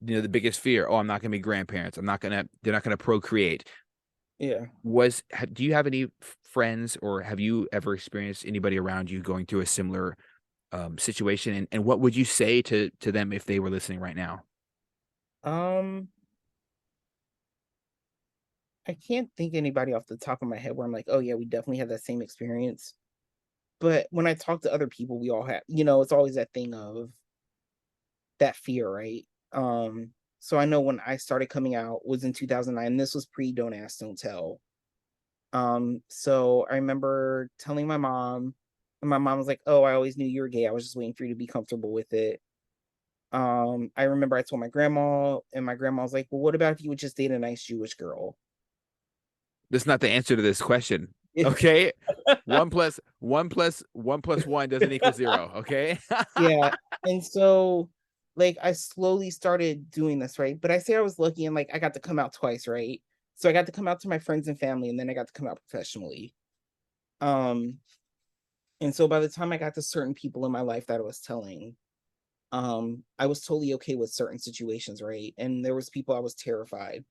the biggest fear. Oh, I'm not going to be grandparents. They're not going to procreate. Yeah. Do you have any friends, or have you ever experienced anybody around you going through a similar situation? And what would you say to them if they were listening right now? Um, I can't think anybody off the top of my head where I'm like, oh yeah, we definitely had that same experience. But when I talk to other people, we all have, it's always that thing of that fear, right? So I know when I started coming out was in 2009. This was pre Don't Ask, Don't Tell. So I remember telling my mom, and my mom was like, "Oh, I always knew you were gay. I was just waiting for you to be comfortable with it." I remember I told my grandma, and my grandma was like, "Well, what about if you would just date a nice Jewish girl?" That's not the answer to this question. Okay. One plus one doesn't equal zero. Okay. Yeah, and so, like, I slowly started doing this, right? But I say I was lucky and, like, I got to come out twice, right? So I got to come out to my friends and family, and then I got to come out professionally. Um, and so by the time I got to certain people in my life that I was telling, I was totally okay with certain situations, right? And there was people I was terrified.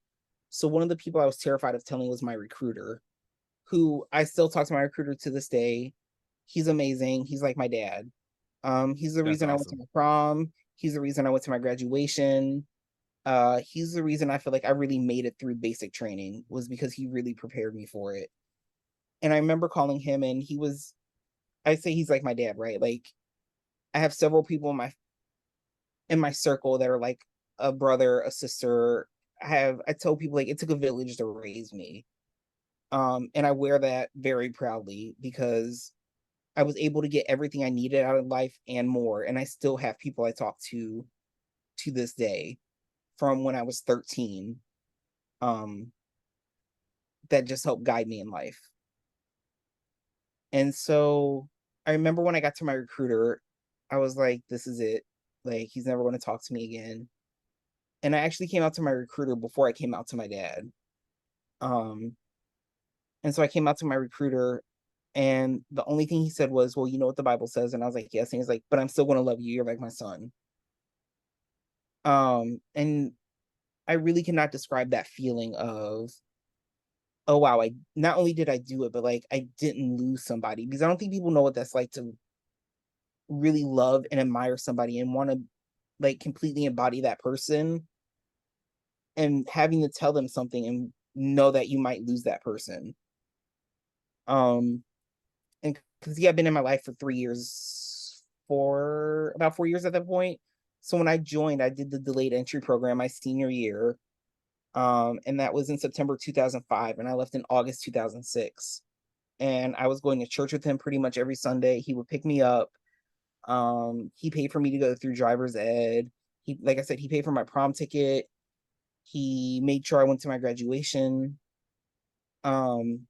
So one of the people I was terrified of telling was my recruiter, who I still talk to my recruiter to this day. He's amazing. He's like my dad. He's the That's reason I went to awesome. my prom. He's the reason I went to my graduation. He's the reason I feel like I really made it through basic training was because he really prepared me for it. And I remember calling him and I say he's like my dad, right? Like I have several people in my circle that are like a brother, a sister. I tell people like it took a village to raise me. And I wear that very proudly because I was able to get everything I needed out of life and more. And I still have people I talk to this day from when I was 13, um, that just helped guide me in life. And so I remember when I got to my recruiter, I was like, this is it. Like, he's never going to talk to me again. And I actually came out to my recruiter before I came out to my dad. Um, and so I came out to my recruiter, and the only thing he said was, well, you know what the Bible says. And I was like, yes. And he's like, but I'm still going to love you. You're like my son. And I really cannot describe that feeling of, oh wow, I not only did I do it, but like I didn't lose somebody because I don't think people know what that's like to really love and admire somebody and want to like completely embody that person and having to tell them something and know that you might lose that person. Um, and because he had been in my life for 3 years, for about 4 years at that point. So when I joined, I did the delayed entry program my senior year. And that was in September 2005, and I left in August 2006. And I was going to church with him pretty much every Sunday. He would pick me up. He paid for me to go through driver's ed. Like I said, he paid for my prom ticket. He made sure I went to my graduation. Um,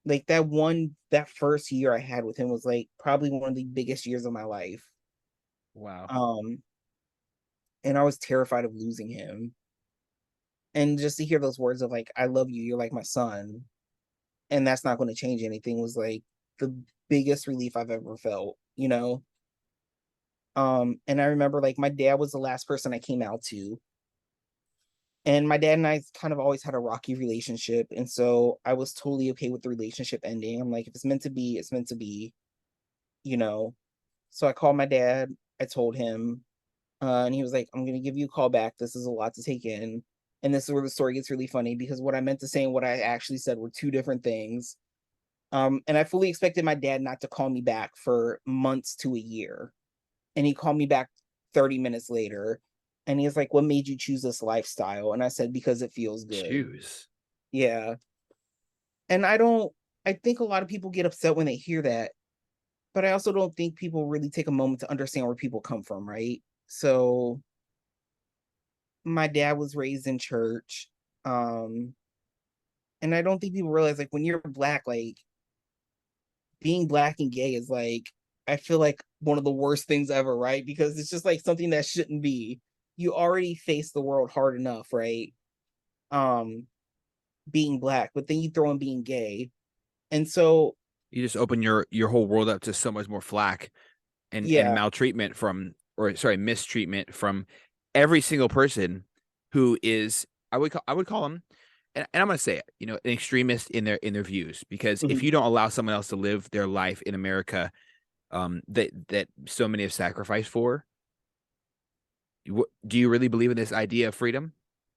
like that first year I had with him was like probably one of the biggest years of my life. Wow. Um, and I was terrified of losing him. And just to hear those words of like, I love you, you're like my son, and that's not going to change anything was like the biggest relief I've ever felt. And I remember like my dad was the last person I came out to. And my dad and I kind of always had a rocky relationship. And so I was totally okay with the relationship ending. I'm like, if it's meant to be, it's meant to be, you know. So I called my dad, I told him, and he was like, I'm gonna give you a call back. This is a lot to take in. And this is where the story gets really funny because what I meant to say and what I actually said were two different things. And I fully expected my dad not to call me back for months to a year. And he called me back 30 minutes later. And he was like, "What made you choose this lifestyle?" And I said, "Because it feels good." Choose. Yeah. And I think a lot of people get upset when they hear that, but I also don't think people really take a moment to understand where people come from, right? So my dad was raised in church. Um, and I don't think people realize, like, when you're black, like, being black and gay is like, I feel like one of the worst things ever, right? Because it's just like something that shouldn't be. You already face the world hard enough, right? Um, being black, but then you throw in being gay. And so, You just open your whole world up to so much more flack and yeah. maltreatment from, or sorry, mistreatment from every single person who is, I would call them, and I'm gonna say it, an extremist in their views, because if Mhm. you don't allow someone else to live their life in America, that so many have sacrificed for, do you really believe in this idea of freedom?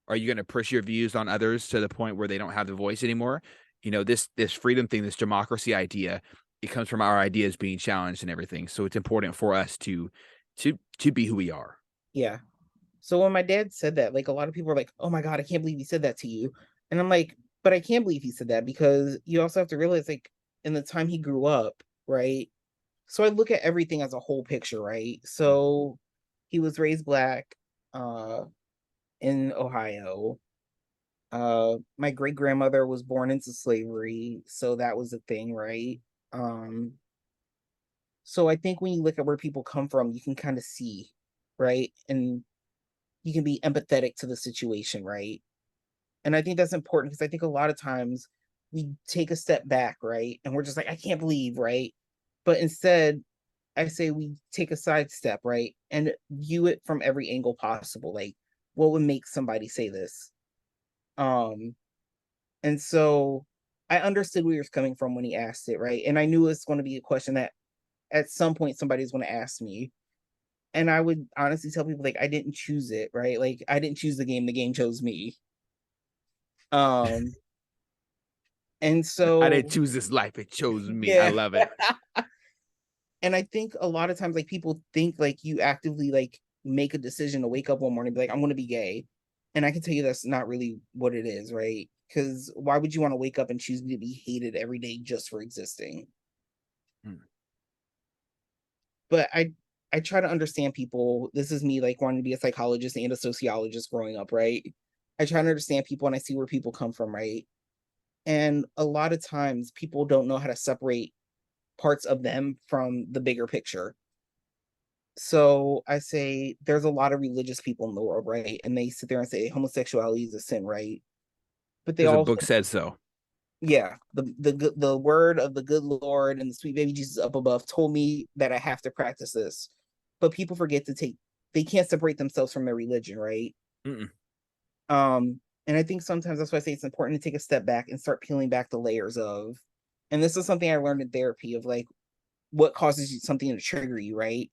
Are you going to push your views on others to the point where they don't have the voice anymore? This freedom thing, this democracy idea, it comes from our ideas being challenged and everything. So it's important for us to be who we are. Yeah. So when my dad said that, like, a lot of people are like, "Oh my God, I can't believe he said that to you." And I'm like, "But I can't believe he said that because you also have to realize, like, in the time he grew up, right?" So I look at everything as a whole picture, right? So he was raised black uh in Ohio. My great grandmother was born into slavery, so that was a thing, right? Um, so I think when you look at where people come from, you can kind of see, right? And you can be empathetic to the situation, right? And I think that's important because I think a lot of times we take a step back, right? And we're just like, I can't believe, right? But instead, I say we take a side step, right? And view it from every angle possible. Like, what would make somebody say this? Um, and so I understood where he was coming from when he asked it, right? And I knew it was going to be a question that at some point somebody's going to ask me. And I would honestly tell people, like, I didn't choose it, right? Like, I didn't choose the game chose me. Um, and I didn't so choose this life; it chose me. I yeah. love it. And I think a lot of times, like, people think like you actively like make a decision to wake up one morning and be like, I'm gonna be gay. And I can tell you that's not really what it is, right? Because why would you want to wake up and choose to be hated every day just for existing? Hmm. But I try to understand people. This is me like wanting to be a psychologist and a sociologist growing up, right? I try to understand people and I see where people come from, right? And a lot of times people don't know how to separate parts of them from the bigger picture. So I say there's a lot of religious people in the world, right? And they sit there and say homosexuality is a sin, right? But they Because a also, book said so. yeah, the word of the good Lord and the sweet baby Jesus up above told me that I have to practice this. But people forget to take, they can't separate themselves from their religion, right? Mm-mm. And I think sometimes that's why I say it's important to take a step back and start peeling back the layers of, and this is something I learned in therapy of like what causes you something to trigger you, right?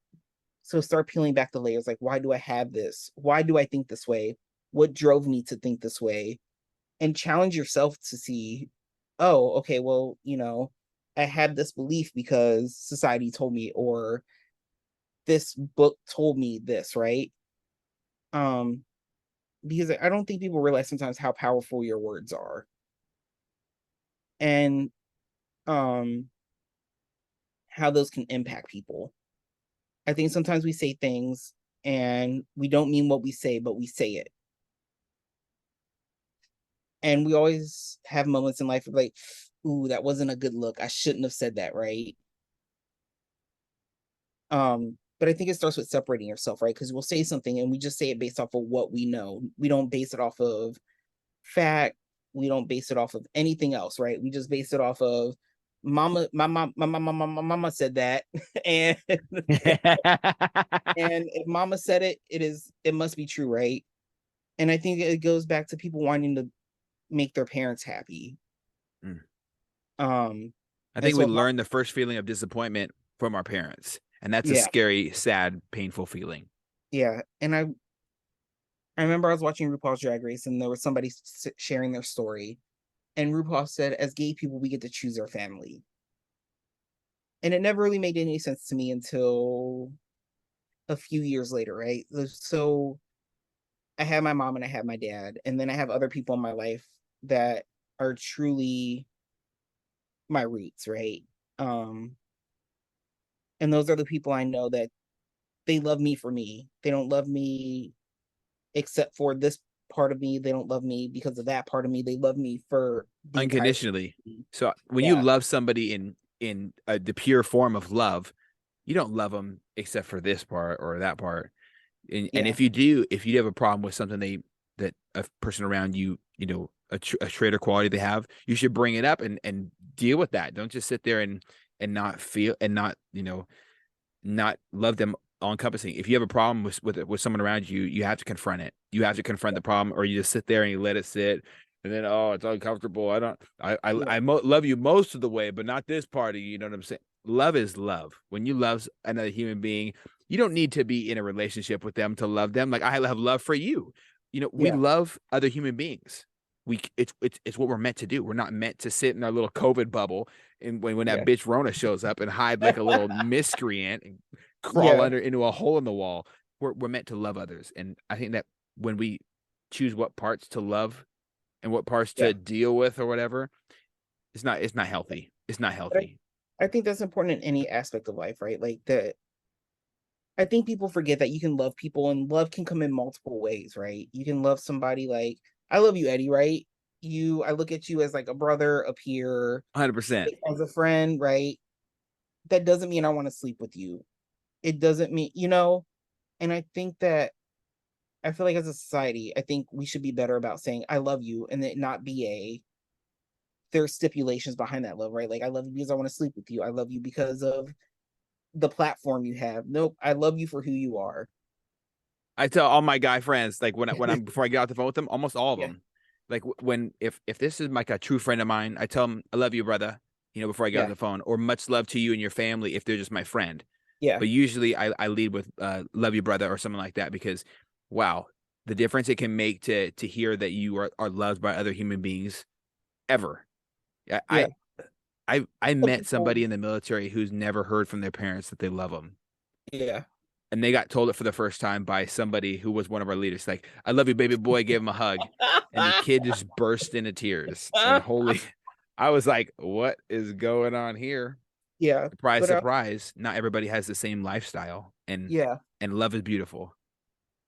So start peeling back the layers. Like, why do I have this? Why do I think this way? What drove me to think this way? And challenge yourself to see, oh, okay, well, I had this belief because society told me, or this book told me this, right? Um, because I don't think people realize sometimes how powerful your words are. And um how those can impact people. I think sometimes we say things and we don't mean what we say, but we say it. And we always have moments in life of like, ooh, that wasn't a good look. I shouldn't have said that, right? But I think it starts with separating yourself, right? Because we'll say something and we just say it based off of what we know. We don't base it off of fact. We don't base it off of anything else, right? We just base it off of mama, my mama said that. and and if mama said it, it must be true, right? And I think it goes back to people wanting to make their parents happy. Mm. Um, I and think we so learn the first feeling of disappointment from our parents, and that's a yeah, scary, sad, painful feeling. yeah. And I remember I was watching RuPaul's Drag Race and there was somebody sharing their story. And RuPaul said, as gay people, we get to choose our family. And it never really made any sense to me until a few years later, right? So I have my mom and I have my dad, and then I have other people in my life that are truly my roots, right? Um, and those are the people I know that they love me for me. They don't love me except for this part of me. They don't love me because of that part of me. They love me for the entire Unconditionally. So when you yeah, love somebody in the pure form of love, you don't love them except for this part or that part. And yeah, if you have a problem with something that a person around you, a trait or quality they have, you should bring it up and deal with that. Don't just sit there and not feel and not not love them all encompassing. If you have a problem with someone around you, you have to confront it. You have to confront the problem, or you just sit there and you let it sit. And then, oh, it's uncomfortable. I don't. yeah, Love you most of the way, but not this part of you. You know what I'm saying? Love is love. When you love another human being, you don't need to be in a relationship with them to love them. Like I have love for you. We yeah, love other human beings. It's what we're meant to do. We're not meant to sit in our little COVID bubble and when that yeah, bitch Rona shows up and hide like a little miscreant and crawl yeah, under into a hole in the wall. We're meant to love others, and I think that when we choose what parts to love and what parts yeah. to deal with or whatever, it's not healthy. It's not But healthy. I think that's important in any aspect of life, right? Like that I think people forget that you can love people and love can come in multiple ways, right? You can love somebody like I love you, Eddie, right? I look at you as like a brother, a peer, 100%. like, as a friend, right? That doesn't mean I want to sleep with you. It doesn't mean, and I think that I feel like as a society, I think we should be better about saying I love you and it not be there's stipulations behind that love, right? Like I love you because I want to sleep with you. I love you because of the platform you have. Nope, I love you for who you are. I tell all my guy friends, like when I'm before I get off the phone with them, almost all of Yeah, them, like when if this is like a true friend of mine, I tell them I love you, brother, before I get off yeah, the phone, or much love to you and your family if they're just my friend. yeah, But usually I lead with love you, brother, or something like that because wow, the difference it can make to hear that you are loved by other human beings ever. I yeah. I I Some met people, somebody in the military who's never heard from their parents that they love them. yeah. And they got told it for the first time by somebody who was one of our leaders. Like, I love you, baby boy. Gave him a hug. And the kid just burst into tears. And holy, I was like, what is going on here? Yeah, Surprise, but surprise. Not everybody has the same lifestyle. yeah, And love is beautiful.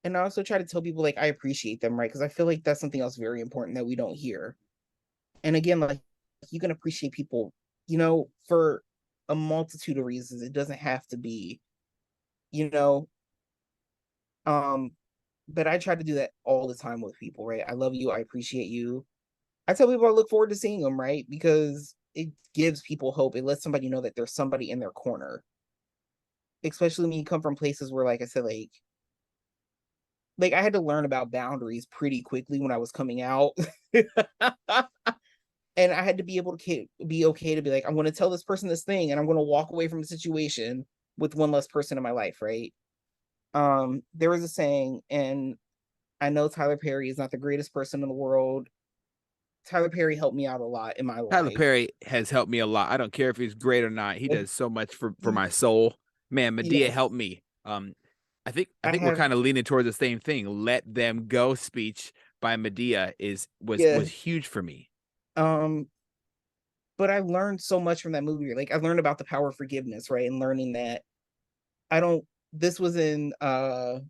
and I also try to tell people like I appreciate them, right? Because I feel like that's something else very important that we don't hear. And again, like you can appreciate people, for a multitude of reasons. It doesn't have to be, you know, um, but I try to do that all the time with people, right? I love you, I appreciate you. I tell people I look forward to seeing them, right? Because it gives people hope. It lets somebody know that there's somebody in their corner. Especially when you come from places where, like I said, like I had to learn about boundaries pretty quickly when I was coming out. And I had to be able to be okay to be like, I'm going to tell this person this thing and I'm going to walk away from the situation with one less person in my life, right? There was a saying, and I know Tyler Perry is not the greatest person in the world. Tyler Perry helped me out a lot in my Tyler life. Perry has helped me a lot. I don't care if he's great or not. He does so much for He, my soul. Man, Medea yes, helped me. I I think we're have, kind of leaning towards the same thing. Let Them Go speech by Medea was yeah. huge for me. Um, but I learned so much from that movie. Like I learned about the power of forgiveness, right? And learning that I don't, this was in, it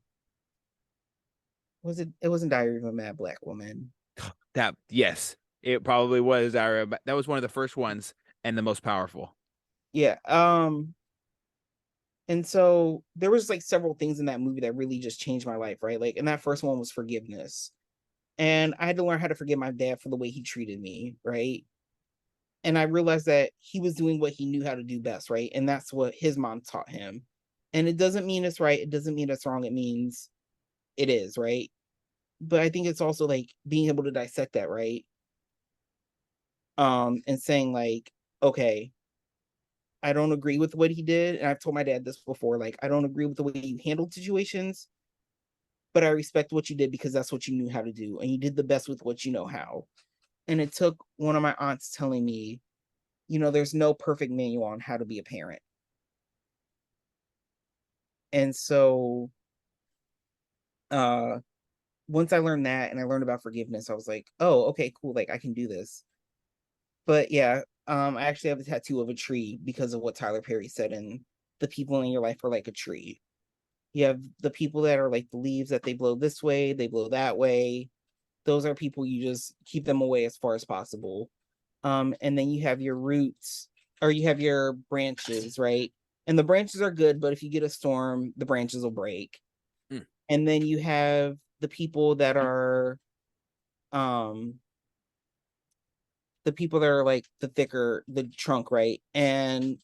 wasn't Diary of a Mad Black Woman. That yes, it probably was. That was one of the first ones and the most powerful. Yeah. And so there was like several things in that movie that really just changed my life, right? Like, and that first one was forgiveness. And I had to learn how to forgive my dad for the way he treated me, right? And I realized that he was doing what he knew how to do best, right? And that's what his mom taught him. And it doesn't mean it's right. It doesn't mean it's wrong. It means it is, right? But I think it's also like being able to dissect that, right? And saying like, okay, I don't agree with what he did. And I've told my dad this before, like, I don't agree with the way you handled situations, but I respect what you did because that's what you knew how to do. And you did the best with what you know how. And it took one of my aunts telling me, there's no perfect manual on how to be a parent. And so once I learned that and I learned about forgiveness, I was like, oh, okay, cool. Like I can do this. But yeah, I actually have a tattoo of a tree because of what Tyler Perry said. And the people in your life are like a tree. You have the people that are like the leaves that they blow this way, they blow that way. Those are people you just keep them away as far as possible. And then you have your roots, or you have your branches, right? And the branches are good, but if you get a storm, the branches will break. Mm. And then you have the people that are like the trunk, right? And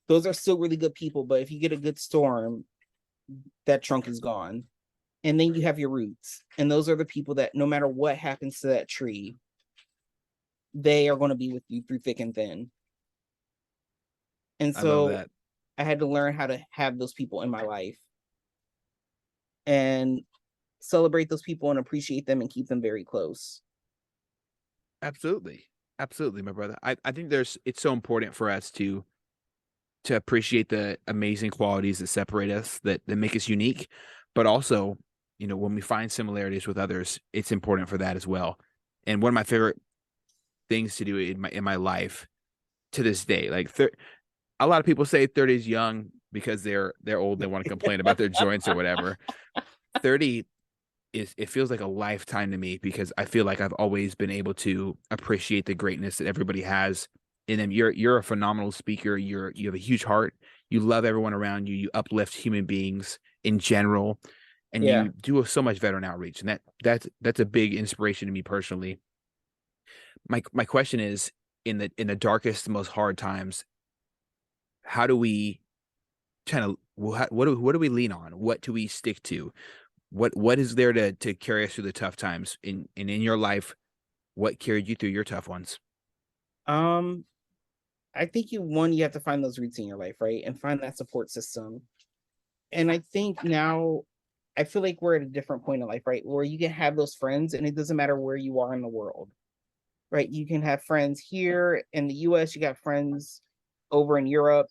those are still really good people, but if you get a good storm, that trunk is gone. And then you have your roots, and those are the people that no matter what happens to that tree, they are going to be with you through thick and thin. And I love so that. I had to learn how to have those people in my life and celebrate those people and appreciate them and keep them very close. Absolutely. Absolutely, my brother. I think it's so important for us to appreciate the amazing qualities that separate us, that make us unique, but also, when we find similarities with others, it's important for that as well. And one of my favorite things to do in my life to this day, like a lot of people say 30 is young because they're old, they want to complain about their joints or whatever. 30 it feels like a lifetime to me because I feel like I've always been able to appreciate the greatness that everybody has in them. You're a phenomenal speaker. You have a huge heart. You love everyone around you. You uplift human beings in general, and Yeah. you do so much veteran outreach. And that's a big inspiration to me personally. My question is, in the darkest, most hard times, how do we kind of what do we lean on? What do we stick to? What is there to carry us through the tough times in your life? What carried you through your tough ones? Um, I think you have to find those roots in your life, right? And find that support system. And I think now I feel like we're at a different point in life, right? Where you can have those friends and it doesn't matter where you are in the world, right? You can have friends here in the US, you got friends over in Europe,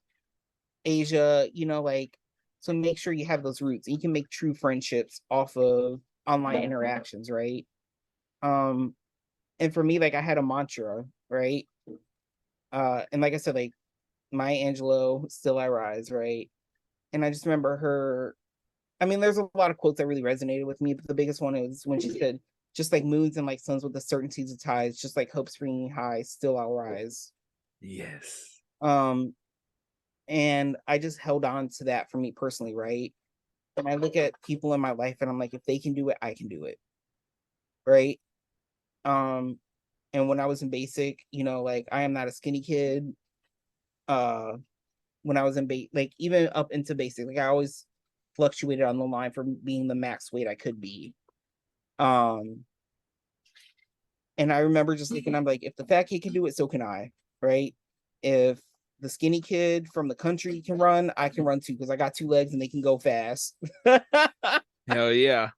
Asia, like, so make sure you have those roots. And you can make true friendships off of online interactions, right? Um, and for me, like I had a mantra, right? And like I said, like Maya Angelou, Still I Rise, right? And I just remember her. I mean, there's a lot of quotes that really resonated with me, but the biggest one is when she said, just like moons and like suns with the certainties of tides, just like hope springing high, still I'll rise. Yes. Um, and I just held on to that for me personally, right? And I look at people in my life and I'm like, if they can do it, I can do it. Right. Um, and when I was in basic, like I am not a skinny kid. Uh when I was in like even up into basic, like I always fluctuated on the line for being the max weight I could be. Um, and I remember just thinking, I'm like, if the fat kid can do it, so can I, right? If the skinny kid from the country can run, I can run too because I got two legs and they can go fast. Hell yeah.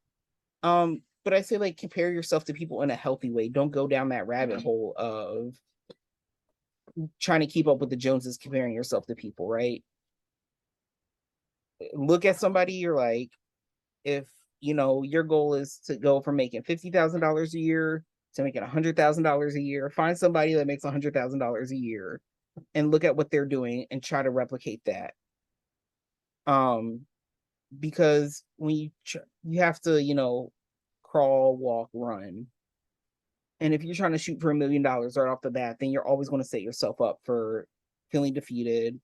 But I say like compare yourself to people in a healthy way. Don't go down that rabbit hole of trying to keep up with the Joneses, comparing yourself to people, right? Look at somebody, you're like, if your goal is to go from making $50,000 a year to making $100,000 a year, find somebody that makes $100,000 a year and look at what they're doing and try to replicate that. Because when you have to, crawl, walk, run. And if you're trying to shoot for $1 million right off the bat, then you're always going to set yourself up for feeling defeated,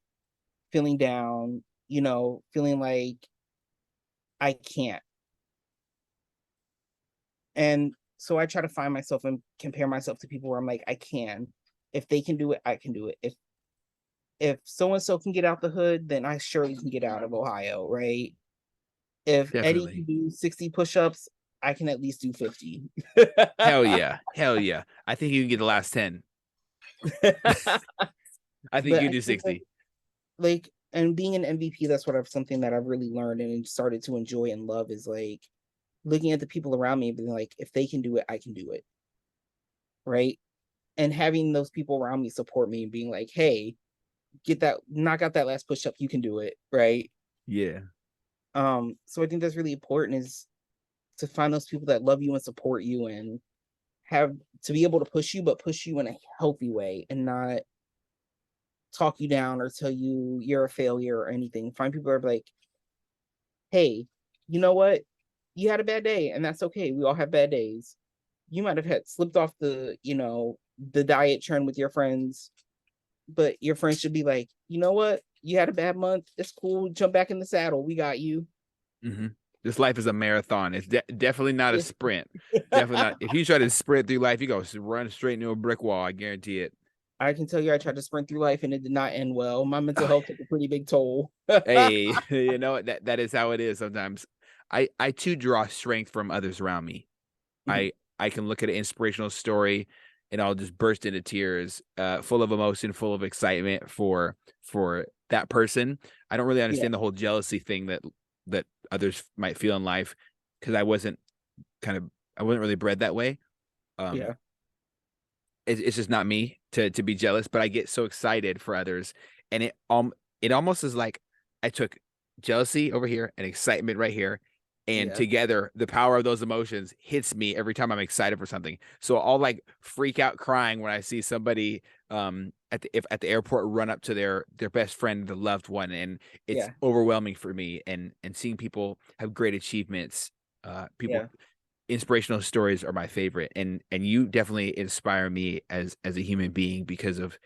feeling down, feeling like I can't. And so I try to find myself and compare myself to people where I'm like, I can. If they can do it, I can do it. If so and so can get out the hood, then I surely can get out of Ohio, right? If Eddie can Definitely. do 60 push-ups, I can at least do 50. Hell yeah. Hell yeah. I think you can get the last 10. I think But you I do think 60. like and being an MVP, that's something that I've really learned and started to enjoy and love is like looking at the people around me and being like, if they can do it, I can do it. Right. and having those people around me support me and being like, hey, knock out that last push up, you can do it, right? Yeah. So I think that's really important, is to find those people that love you and support you, and have to be able to push you, but push you in a healthy way, and not talk you down or tell you you're a failure or anything. Find people that are like, hey, you know what? You had a bad day, and that's okay. We all have bad days. You might have had slipped off the diet trend with your friends, but your friends should be like, you know what? You had a bad month. It's cool. Jump back in the saddle. We got you. Mm-hmm. This life is a marathon. It's definitely not a Yeah. sprint. Definitely not. If you try to sprint through life, you go run straight into a brick wall. I guarantee it. I can tell you, I tried to sprint through life and it did not end well. My mental Oh, health took a pretty big toll. hey, you know that is how it is sometimes. I too draw strength from others around me. Mhm. I can look at an inspirational story and I'll just burst into tears, full of emotion, full of excitement for that person. I don't really Yeah, understand the whole jealousy thing that others might feel in life because kind of I wasn't really bred that way. Um, yeah, it's just not me to be jealous, but I get so excited for others, and it almost is like I took jealousy over here and excitement right here, and yeah, together the power of those emotions hits me every time I'm excited for something. So I'll like freak out crying when I see somebody at the airport run up to their best friend, the loved one, and it's yeah, overwhelming for me. And seeing people have great achievements, people yeah, inspirational stories are my favorite, and you definitely inspire me as a human being because of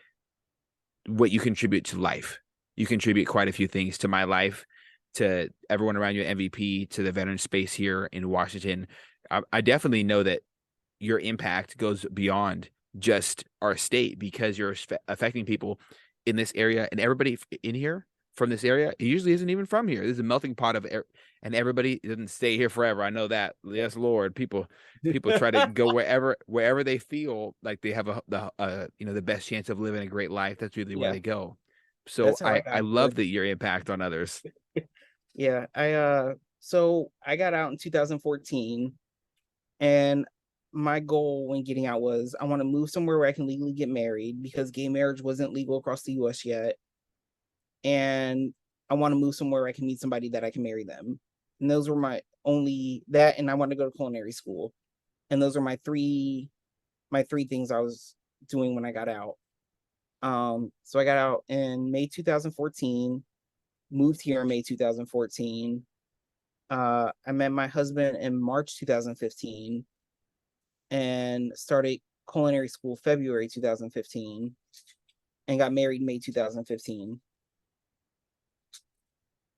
what you contribute to life. You contribute quite a few things to my life, to everyone around you at MVP, to the veteran space here in Washington. I definitely know that your impact goes beyond just our state because you're affecting people in this area, and everybody in here from this area it usually isn't even from here. This is a melting pot of and everybody doesn't stay here forever. I know that. Yes, Lord. People try to go wherever they feel like they have the best chance of living a great life. That's really where yeah. they go. So That's how I I got here. love that your impact on others. Yeah, so I got out in 2014, and my goal when getting out was I want to move somewhere where I can legally get married, because gay marriage wasn't legal across the US yet. And I want to move somewhere where I can meet somebody that I can marry them. And those were my only that, and I want to go to culinary school. And those are my three things I was doing when I got out. So I got out in May 2014, moved here in May 2014. I met my husband in March 2015 and started culinary school February 2015, and got married May 2015.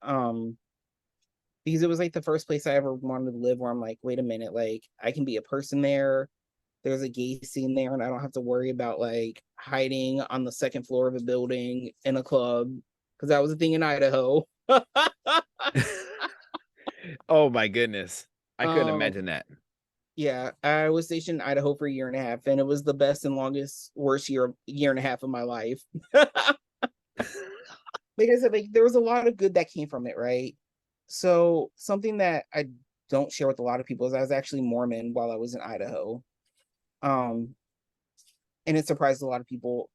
Um, because it was like the first place I ever wanted to live where I'm like, wait a minute, like I can be a person there. There's a gay scene there, and I don't have to worry about like hiding on the second floor of a building in a club, because that was a thing in Idaho. Oh my goodness. I couldn't um, imagine that. yeah, I was stationed in Idaho for a year and a half, and it was the best and longest, worst year and a half of my life. Like I said, like there was a lot of good that came from it, right? So something that I don't share with a lot of people is I was actually Mormon while I was in Idaho. Um, and it surprised a lot of people.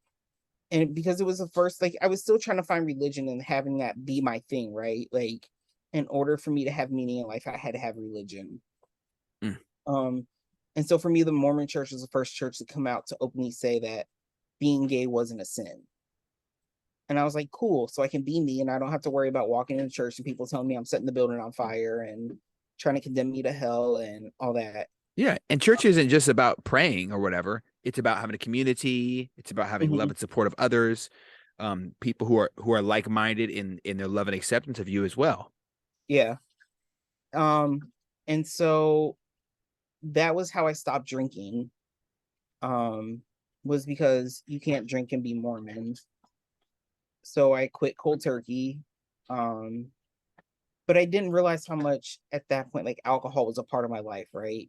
And because it was the first, like I was still trying to find religion and having that be my thing, right? Like in order for me to have meaning in life, I had to have religion. Mm. Um, and so for me, the Mormon church was the first church to come out to openly say that being gay wasn't a sin. And I was like, cool, so I can be me and I don't have to worry about walking into church and people telling me I'm setting the building on fire and trying to condemn me to hell and all that. Yeah, and church isn't just about praying or whatever. It's about having a community. It's about having love Mhm. and support of others, people who are like minded in their love and acceptance of you as well. Yeah. Um, and so that was how I stopped drinking. Um, was because you can't drink and be Mormon. So I quit cold turkey. Um, but I didn't realize how much at that point like alcohol was a part of my life, right?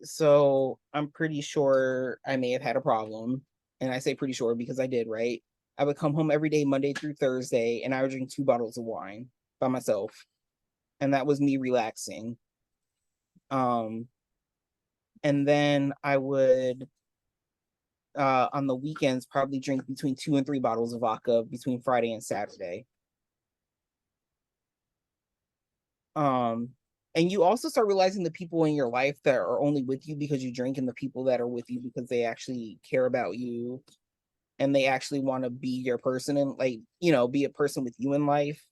So I'm pretty sure I may have had a problem. And I say pretty sure because I did, right? I would come home every day, Monday through Thursday, and I would drink 2 bottles of wine by myself. And that was me relaxing. Um, and then I would on the weekends probably drink between 2 and 3 bottles of vodka between Friday and Saturday. And you also start realizing the people in your life that are only with you because you drink, and the people that are with you because they actually care about you and they actually want to be your person and, like, be a person with you in life.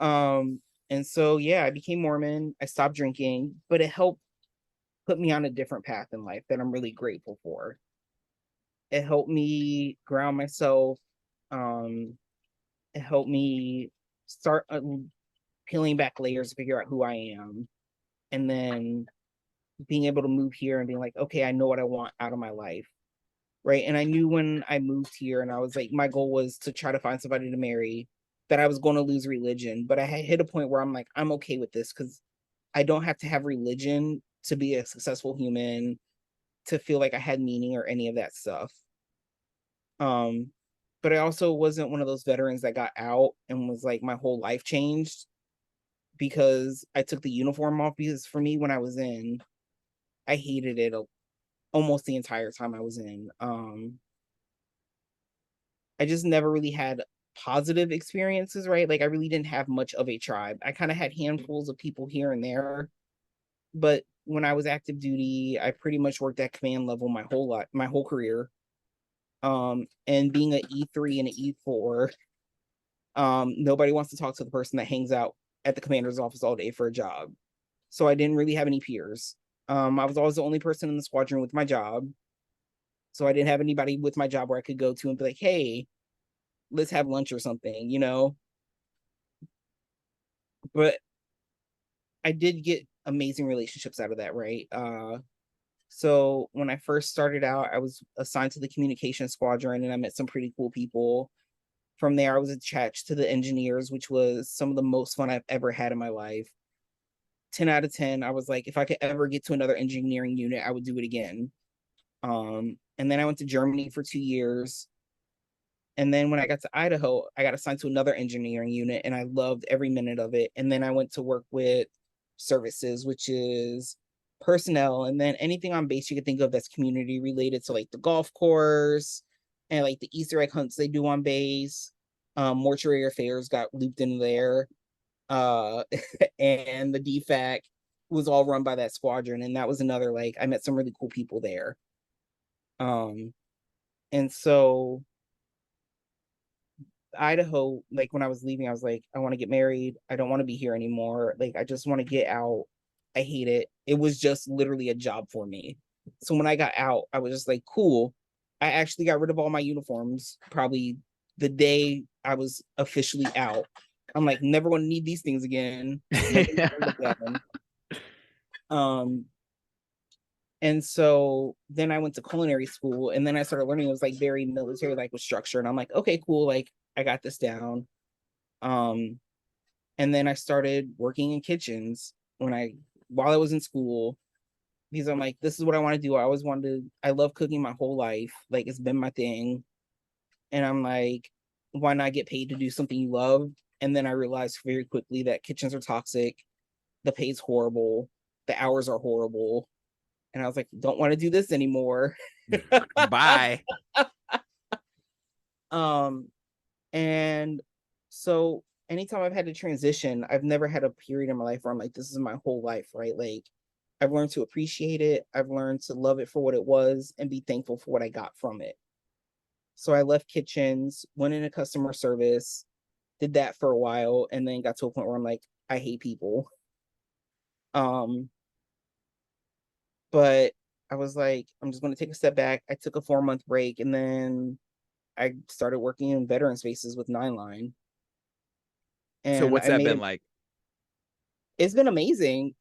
Um, and so yeah, I became Mormon. I stopped drinking, but it helped put me on a different path in life that I'm really grateful for. It helped me ground myself. Um, it helped me start peeling back layers to figure out who I am. And then being able to move here and being like, okay, I know what I want out of my life. Right. And I knew when I moved here and I was like, my goal was to try to find somebody to marry, that I was going to lose religion. But I had hit a point where I'm like, I'm okay with this because I don't have to have religion to be a successful human, to feel like I had meaning or any of that stuff. Um, but I also wasn't one of those veterans that got out and was like, my whole life changed because I took the uniform off, because for me, when I was in, I hated it almost the entire time I was in. I just never really had positive experiences, right? Like, I really didn't have much of a tribe. I kind of had handfuls of people here and there, but when I was active duty, I pretty much worked at command level my whole life, my whole career. And being an E3 and an E4, nobody wants to talk to the person that hangs out at the commander's office all day for a job. So I didn't really have any peers. I was always the only person in the squadron with my job. So I didn't have anybody with my job where I could go to and be like, hey, let's have lunch or something. But I did get amazing relationships out of that, right? So when I first started out, I was assigned to the communication squadron and I met some pretty cool people. From there, I was attached to the engineers, which was some of the most fun I've ever had in my life. 10 out of 10. I was like, if I could ever get to another engineering unit, I would do it again. And then I went to Germany for 2 years. And then when I got to Idaho, I got assigned to another engineering unit and I loved every minute of it. And then I went to work with services, which is personnel. And then anything on base you could think of that's community related. So like the golf course and like the Easter egg hunts they do on base. Mortuary affairs got looped in there. Uh, and the DFAC was all run by that squadron. And that was another, like, I met some really cool people there. Um, and so Idaho, like when I was leaving, I was like, I want to get married. I don't want to be here anymore. Like, I just want to get out. I hate it. It was just literally a job for me. So when I got out, I was just like, cool. I actually got rid of all my uniforms probably the day I was officially out. I'm like, never want to need these things again. Never look at them. Um, and so then I went to culinary school and then I started learning. It was like very military, like with structure. And I'm like, okay, cool. Like, I got this down. Um, and then I started working in kitchens while I was in school, because I'm like, this is what I want to do. I always wanted to, I love cooking my whole life. Like, it's been my thing. And I'm like, why not get paid to do something you love? And then I realized very quickly that kitchens are toxic, the pay's horrible, the hours are horrible. And I was like, don't want to do this anymore. Bye. Um, and so anytime I've had to transition, I've never had a period in my life where I'm like, this is my whole life, right? Like, I've learned to appreciate it. I've learned to love it for what it was and be thankful for what I got from it. So I left kitchens, went into customer service, did that for a while, and then got to a point where I'm like, I hate people. Um, but I was like, I'm just going to take a step back. I took a 4-month break and then I started working in veteran spaces with Nine Line. So And what's I that made been it, like? it's been amazing.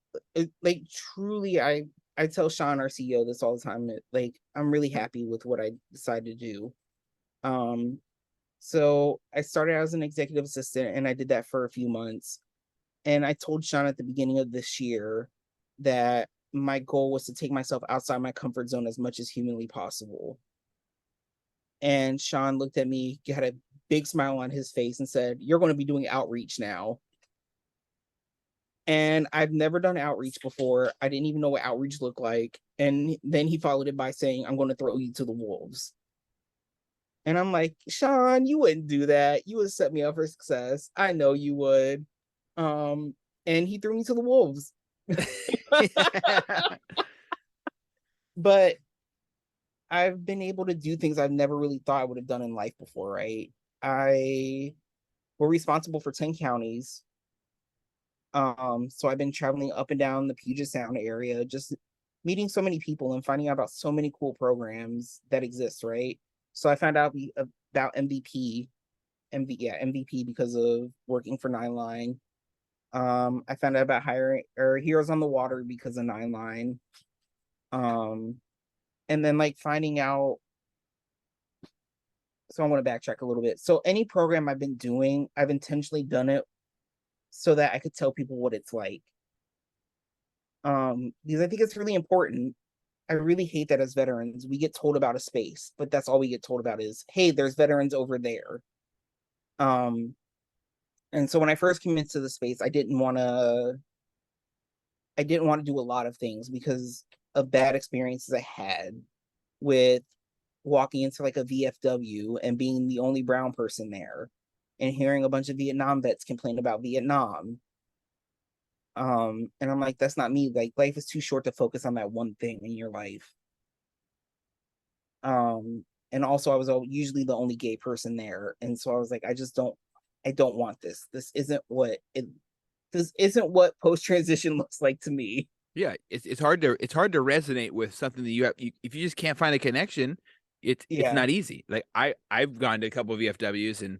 Like, truly, I tell Sean, our CEO, this all the time. Like, I'm really happy with what I decided to do. Um, so I started as an executive assistant, and I did that for a few months. And I told Sean at the beginning of this year that my goal was to take myself outside my comfort zone as much as humanly possible. And Sean looked at me, had a big smile on his face, and said, "You're going to be doing outreach now." And I've never done outreach before. I didn't even know what outreach looked like. And then he followed it by saying, I'm going to throw you to the wolves. And I'm like, Sean, you wouldn't do that. You would set me up for success. I know you would. Um, and he threw me to the wolves. But I've been able to do things I've never really thought I would have done in life before, right? I We're responsible for 10 counties. So I've been traveling up and down the Puget Sound area, just meeting so many people and finding out about so many cool programs that exist, right? So I found out about MVP because of working for Nine Line. I found out about hiring or Heroes on the Water because of Nine Line. And then like finding out. So I want to backtrack a little bit. So any program I've been doing, I've intentionally done it so that I could tell people what it's like. Because I think it's really important. I really hate that as veterans, we get told about a space, but that's all we get told about is, hey, there's veterans over there. Um, and so when I first came into the space, I didn't want to do a lot of things because of bad experiences I had with walking into like a VFW and being the only brown person there and hearing a bunch of Vietnam vets complain about Vietnam. And I'm like, that's not me. Like, life is too short to focus on that one thing in your life. And also I was usually the only gay person there. And so I was like, I don't want this. This isn't what post transition looks like to me. Yeah, it's hard to resonate with something that if you just can't find a connection, it's Yeah. not easy. Like I've gone to a couple of VFWs and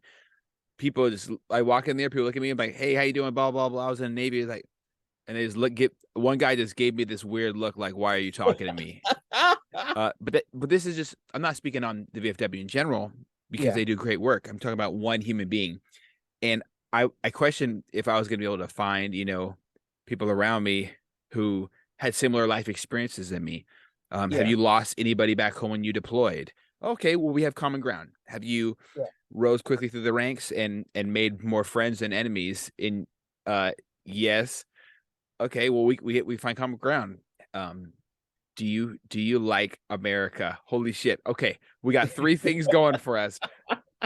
people just I walk in there, people look at me and like, hey, how you doing? Blah blah blah. I was in the Navy, like, and they just get one guy just gave me this weird look, like, why are you talking to me? But this is just I'm not speaking on the VFW in general because Yeah. they do great work. I'm talking about one human being, and I questioned if I was going to be able to find people around me who had similar life experiences than me. Have Yeah. you lost anybody back home when you deployed? Okay, well, we have common ground. Have you Yeah. rose quickly through the ranks and made more friends than enemies? Yes. Okay, well, we find common ground. Um, do you like America? Holy shit. Okay, we got three things going for us.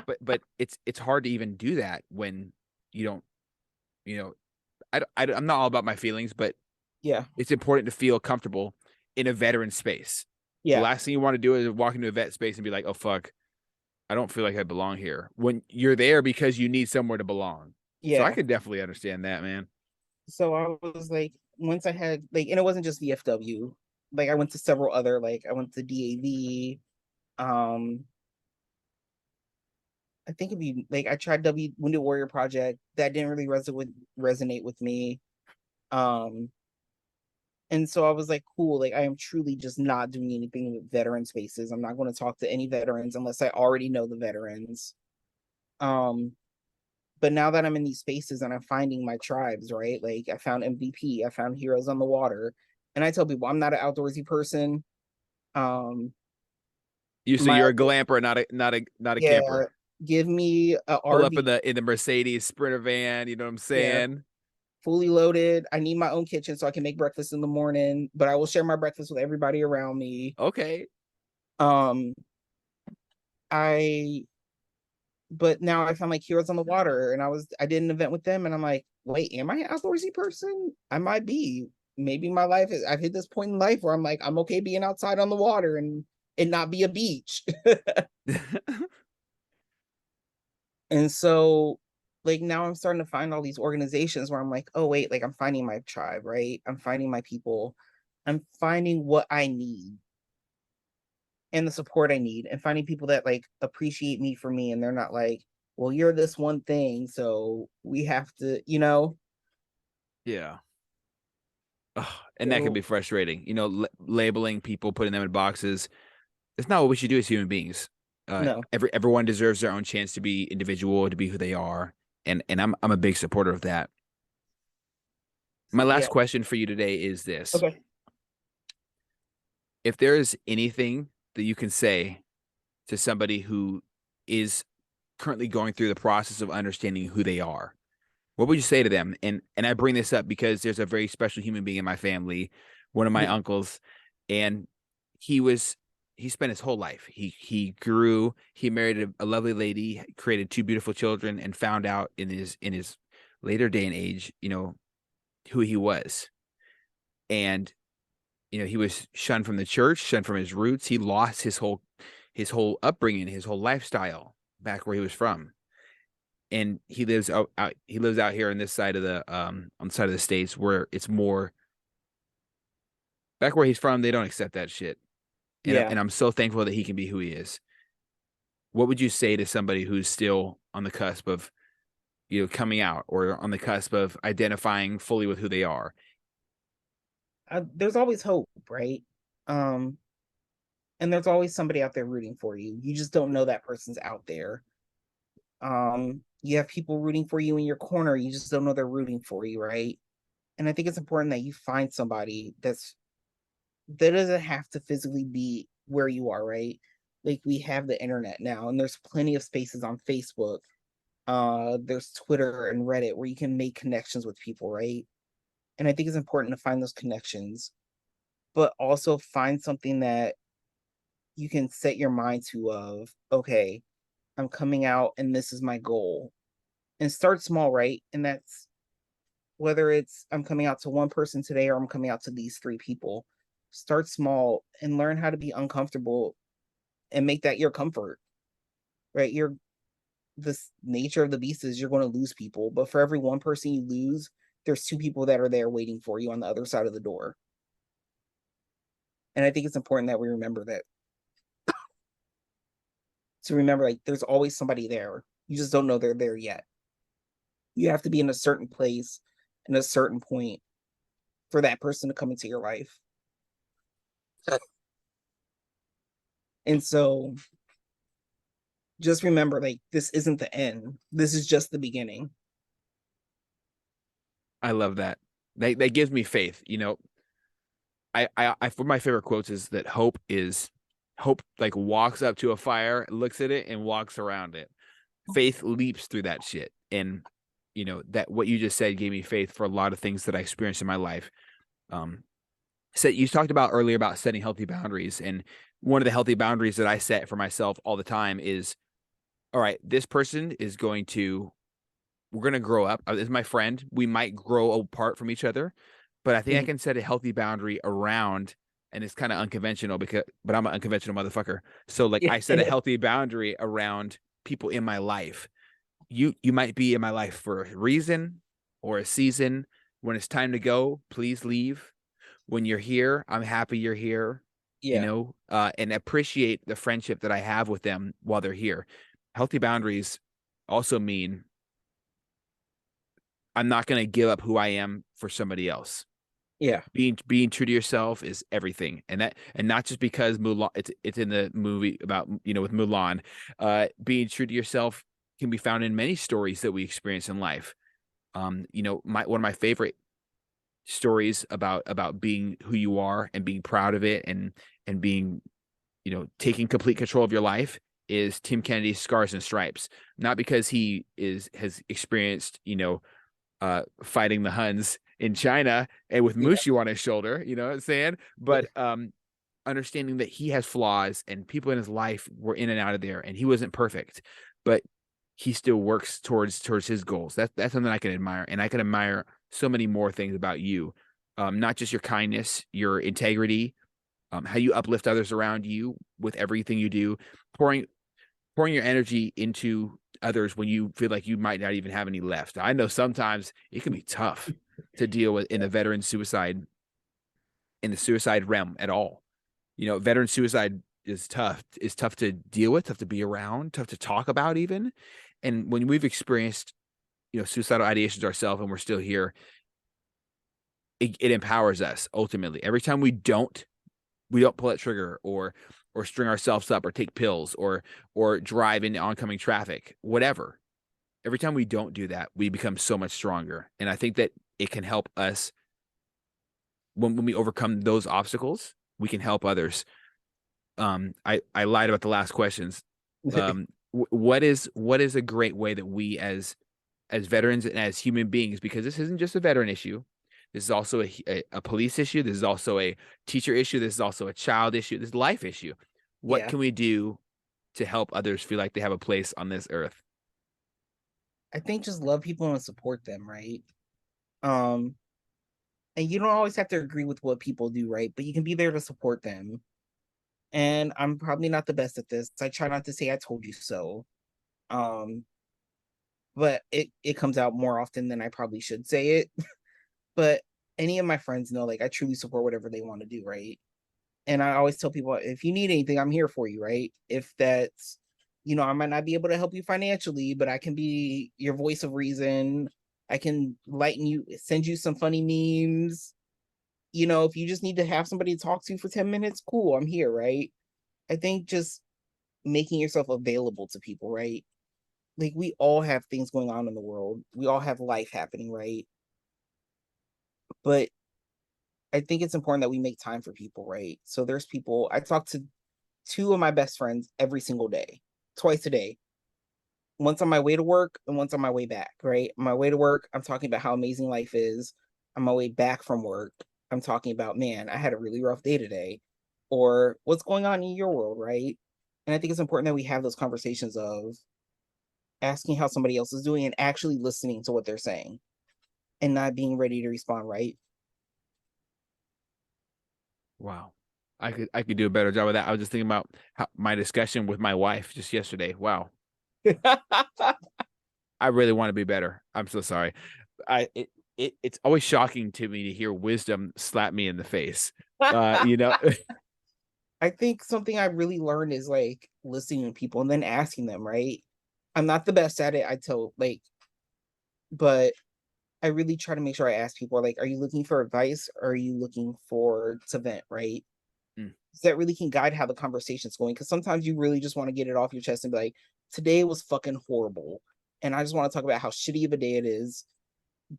But it's hard to even do that when you don't, you know, I'm not all about my feelings, but Yeah. it's important to feel comfortable in a veteran space. The Yeah. last thing you want to do is walk into a vet space and be like, oh fuck, I don't feel like I belong here. When you're there because you need somewhere to belong. So I Yeah. could definitely understand that, man. So I was like, once I had like, and it wasn't just VFW. Like I went to several other, like I went to DAV. Um, I think if you like, I tried Wounded Warrior Project. That didn't really resonate with me. Um, and so I was like, cool. Like I am truly just not doing anything with veteran spaces. I'm not going to talk to any veterans unless I already know the veterans. Um, but now that I'm in these spaces and I'm finding my tribes, right? Like I found MVP, I found Heroes on the Water, and I tell people I'm not an outdoorsy person. Um, So my you're a glamper, not a Yeah, camper. give me a Pull up RV in the Mercedes Sprinter van. You know what I'm yeah, saying? fully loaded. I need my own kitchen so I can make breakfast in the morning, but I will share my breakfast with everybody around me. Okay. Um, I but now I found like Heroes on the Water, and I did an event with them, and I'm like, wait, am I an outdoorsy person? I might be. Maybe my life is. I've hit this point in life where I'm like, I'm okay being outside on the water and not be a beach. And so, like now I'm starting to find all these organizations where I'm like, oh wait, like I'm finding my tribe, right? I'm finding my people. I'm finding what I need and the support I need and finding people that like appreciate me for me and they're not like, well, you're this one thing, so we have to, Yeah. Ugh, and that can be so frustrating. Labeling people, putting them in boxes. It's not what we should do as human beings. no. Everyone deserves their own chance to be individual, to be who they are, and I'm a big supporter of that. My So yeah. last question for you today is this: Okay. if there is anything that you can say to somebody who is currently going through the process of understanding who they are, What would you say to them? And I bring this up because there's a very special human being in my family, one of my uncles, and he was he spent his whole life. He married a lovely lady, created two beautiful children, and found out in his later day and age, who he was. And he was shunned from the church, shunned from his roots. He lost his whole upbringing, his whole lifestyle back where he was from. And he lives out here on this side of the on the side of the states where it's more back where he's from, they don't accept that shit. And Yeah. and I'm so thankful that he can be who he is. What would you say to somebody who's still on the cusp of coming out, or on the cusp of identifying fully with who they are? There's always hope, right? Um, and there's always somebody out there rooting for you. You just don't know that person's out there. You have people rooting for you in your corner. You just don't know they're rooting for you, right? And I think it's important that you find somebody that doesn't have to physically be where you are, right? Like, we have the internet now, and there's plenty of spaces on Facebook. There's Twitter and Reddit where you can make connections with people, right? And I think it's important to find those connections, but also find something that you can set your mind to of, okay, I'm coming out and this is my goal. And start small, right? And that's whether it's I'm coming out to one person today or I'm coming out to these three people. Start small and learn how to be uncomfortable and make that your comfort, right? This nature of the beast is you're going to lose people, but for every one person you lose, there's two people that are there waiting for you on the other side of the door. And I think it's important that we remember that, to remember, like, there's always somebody there. You just don't know they're there yet. You have to be in a certain place and a certain point for that person to come into your life. And so just remember, like, this isn't the end. This is just the beginning. I love that. That gives me faith. I one of my favorite quotes is that hope like walks up to a fire, looks at it, and walks around it. Faith leaps through that shit. And that what you just said gave me faith for a lot of things that I experienced in my life. So you talked about earlier about setting healthy boundaries, and one of the healthy boundaries that I set for myself all the time is, all right, this person is going to we're going to grow up. Is my friend. We might grow apart from each other, but I think I Mhm. can set a healthy boundary around, and it's kind of unconventional but I'm an unconventional motherfucker. So like I set a healthy boundary around people in my life. You might be in my life for a reason or a season. When it's time to go, please leave. When you're here, I'm happy you're here, Yeah. and appreciate the friendship that I have with them while they're here. Healthy boundaries also mean I'm not going to give up who I am for somebody else. Yeah. Being true to yourself is everything, and not just because Mulan. It's in the movie about with Mulan. Being true to yourself can be found in many stories that we experience in life. My one of my favorite stories about being who you are and being proud of it, and being taking complete control of your life is Tim Kennedy's Scars and Stripes. Not because he has experienced fighting the Huns in China and with Yeah. Mushu on his shoulder, you know what I'm saying? But understanding that he has flaws and people in his life were in and out of there, and he wasn't perfect, but he still works towards his goals. That's something I can admire, and I can admire so many more things about you. Not just your kindness, your integrity, how you uplift others around you with everything you do, pouring pouring your energy into others when you feel like you might not even have any left. I know sometimes it can be tough to deal with in the suicide realm at all. Veteran suicide is tough. It's tough to deal with, tough to be around, tough to talk about even. And when we've experienced, suicidal ideations ourselves and we're still here, it empowers us ultimately. Every time we don't pull that trigger or string ourselves up or take pills or drive into oncoming traffic, whatever. Every time we don't do that, we become so much stronger. And I think that it can help us when we overcome those obstacles, we can help others. I lied about the last questions. What is a great way that we as as veterans and as human beings, because this isn't just a veteran issue. This is also a police issue. This is also a teacher issue. This is also a child issue. This is a life issue. What Yeah. can we do to help others feel like they have a place on this earth? I think just love people and support them, right? Um, and you don't always have to agree with what people do, right? But you can be there to support them. And I'm probably not the best at this. I try not to say I told you so. Um, but it comes out more often than I probably should say it. But any of my friends know, like, I truly support whatever they want to do, right? And I always tell people, if you need anything, I'm here for you, right? If that's, I might not be able to help you financially, but I can be your voice of reason. I can lighten you, send you some funny memes. If you just need to have somebody to talk to for 10 minutes, cool, I'm here, right? I think just making yourself available to people, right? Like, we all have things going on in the world. We all have life happening, right? But I think it's important that we make time for people, right? So there's people, I talk to two of my best friends every single day, twice a day. Once on my way to work and once on my way back, right? On my way to work, I'm talking about how amazing life is. On my way back from work, I'm talking about, man, I had a really rough day today. Or what's going on in your world, right? And I think it's important that we have those conversations of asking how somebody else is doing and actually listening to what they're saying and not being ready to respond, right? Wow. I could do a better job of that. I was just thinking about my discussion with my wife just yesterday. Wow. I really want to be better. I'm so sorry. It's always shocking to me to hear wisdom slap me in the face. You know, I think something I really learned is like listening to people and then asking them, right? I'm not the best at it, I tell like, but I really try to make sure I ask people like, are you looking for advice or are you looking for to vent, right? Mm. That really can guide how the conversation's going. Cause sometimes you really just want to get it off your chest and be like, today was fucking horrible. And I just want to talk about how shitty of a day it is.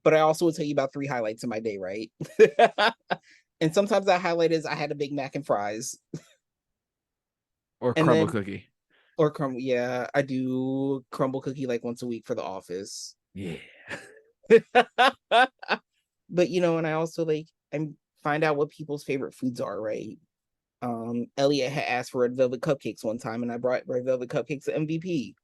But I also will tell you about 3 highlights of my day, right? And sometimes that highlight is I had a Big Mac and fries. or And crumble then cookie. or crumble, yeah, I do crumble cookie like once a week for the office. Yeah. But and I also like I find out what people's favorite foods are, right? Elliot had asked for red velvet cupcakes one time, and I brought red velvet cupcakes to MVP.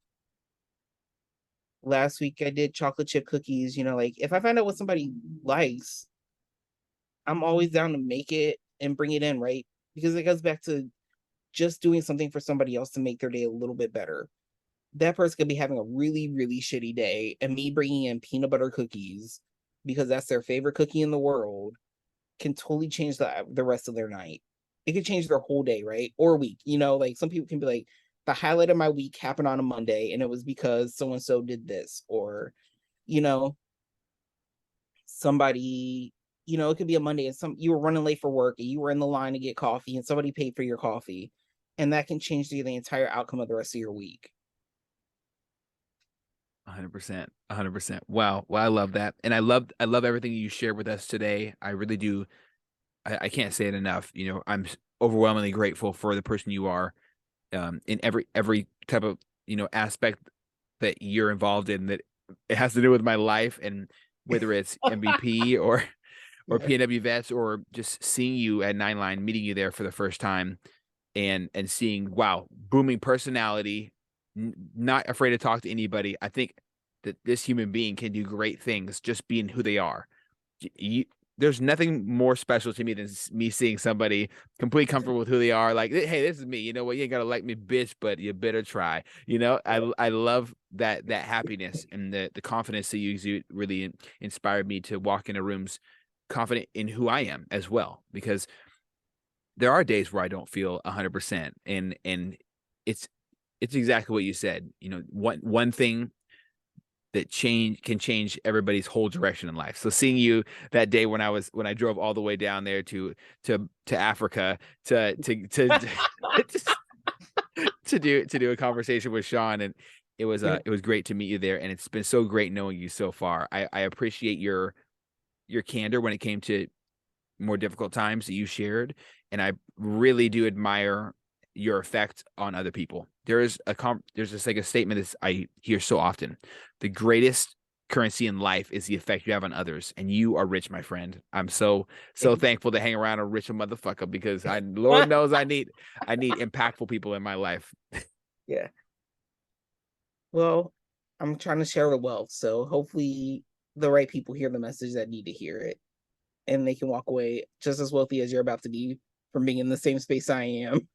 Last week I did chocolate chip cookies. Like if I find out what somebody likes, I'm always down to make it and bring it in, right? Because it goes back to just doing something for somebody else to make their day a little bit better. That person could be having a really, really shitty day, and me bringing in peanut butter cookies because that's their favorite cookie in the world can totally change the rest of their night. It could change their whole day, right? Or week. Like some people can be like, the highlight of my week happened on a Monday and it was because so and so did this. Or, you know, somebody, it could be a Monday and you were running late for work and you were in the line to get coffee and somebody paid for your coffee. And that can change the entire outcome of the rest of your week. 100%. 100%. Wow. Well, I love that. And I love everything you shared with us today. I really do. I can't say it enough. I'm overwhelmingly grateful for the person you are, in every type of, aspect that you're involved in, that it has to do with my life, and whether it's MVP or Yeah. PNW vets, or just seeing you at Nine Line, meeting you there for the first time, and seeing, wow, booming personality, not afraid to talk to anybody. I think that this human being can do great things just being who they are. You, there's nothing more special to me than me seeing somebody completely comfortable with who they are. Like, hey, this is me. You know what? You ain't gotta like me, bitch, but you better try. I love that happiness and the confidence that you exude. Really inspired me to walk into rooms confident in who I am as well, because there are days where I don't feel 100%, and it's it's exactly what you said. One thing that can change everybody's whole direction in life. So seeing you that day when I drove all the way down there to Africa to do a conversation with Sean, and it was great to meet you there, and it's been so great knowing you so far. I appreciate your candor when it came to more difficult times that you shared, and I really do admire your effect on other people. There's just like a statement that I hear so often: the greatest currency in life is the effect you have on others, and you are rich, my friend. I'm so thankful to hang around a rich motherfucker, because Lord knows I need impactful people in my life. Yeah. Well, I'm trying to share the wealth, so hopefully the right people hear the message that need to hear it, and they can walk away just as wealthy as you're about to be from being in the same space I am.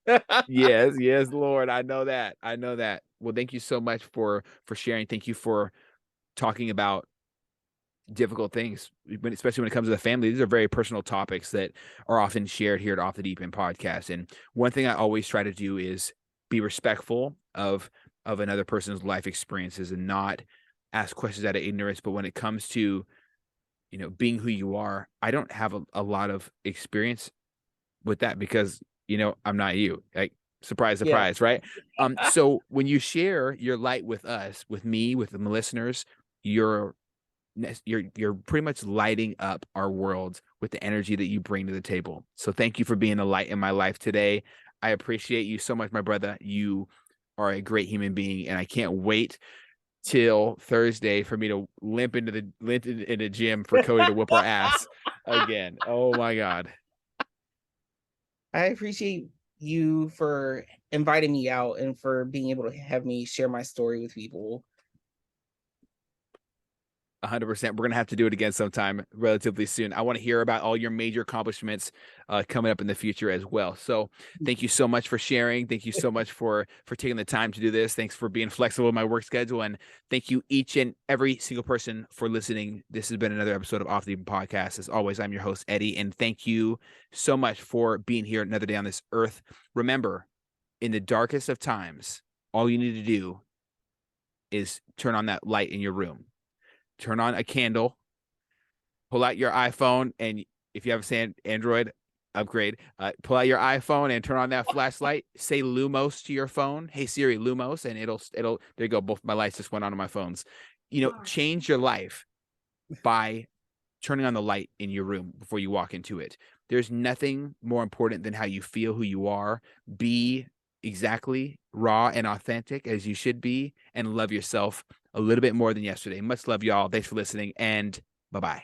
Yes, Lord. I know that. Well, thank you so much for sharing. Thank you for talking about difficult things, especially when it comes to the family. These are very personal topics that are often shared here at Off the Deep End podcast. And one thing I always try to do is be respectful of another person's life experiences and not ask questions out of ignorance. But when it comes to, being who you are, I don't have a lot of experience with that, because, I'm not you. Like, surprise, Yeah. surprise, right? So when you share your light with us, with me, with the listeners, you're pretty much lighting up our world with the energy that you bring to the table. So thank you for being a light in my life today. I appreciate you so much, my brother. You are a great human being, and I can't wait till Thursday for me to limp into the gym for Cody to whoop our ass again. Oh my God. I appreciate you for inviting me out and for being able to have me share my story with people. 100%. We're going to have to do it again sometime relatively soon. I want to hear about all your major accomplishments coming up in the future as well. So thank you so much for sharing. Thank you so much for taking the time to do this. Thanks for being flexible with my work schedule. And thank you each and every single person for listening. This has been another episode of Off the Deep End Podcast. As always, I'm your host, Eddie. And thank you so much for being here another day on this earth. Remember, in the darkest of times, all you need to do is turn on that light in your room. Turn on a candle, pull out your iPhone, and if you have an Android, upgrade. Pull out your iPhone and turn on that flashlight. Say Lumos to your phone. Hey Siri, Lumos, and it'll. There you go. Both my lights just went on my phones. Change your life by turning on the light in your room before you walk into it. There's nothing more important than how you feel, who you are. Be exactly raw and authentic as you should be, and love yourself a little bit more than yesterday. Much love, y'all. Thanks for listening, and bye-bye.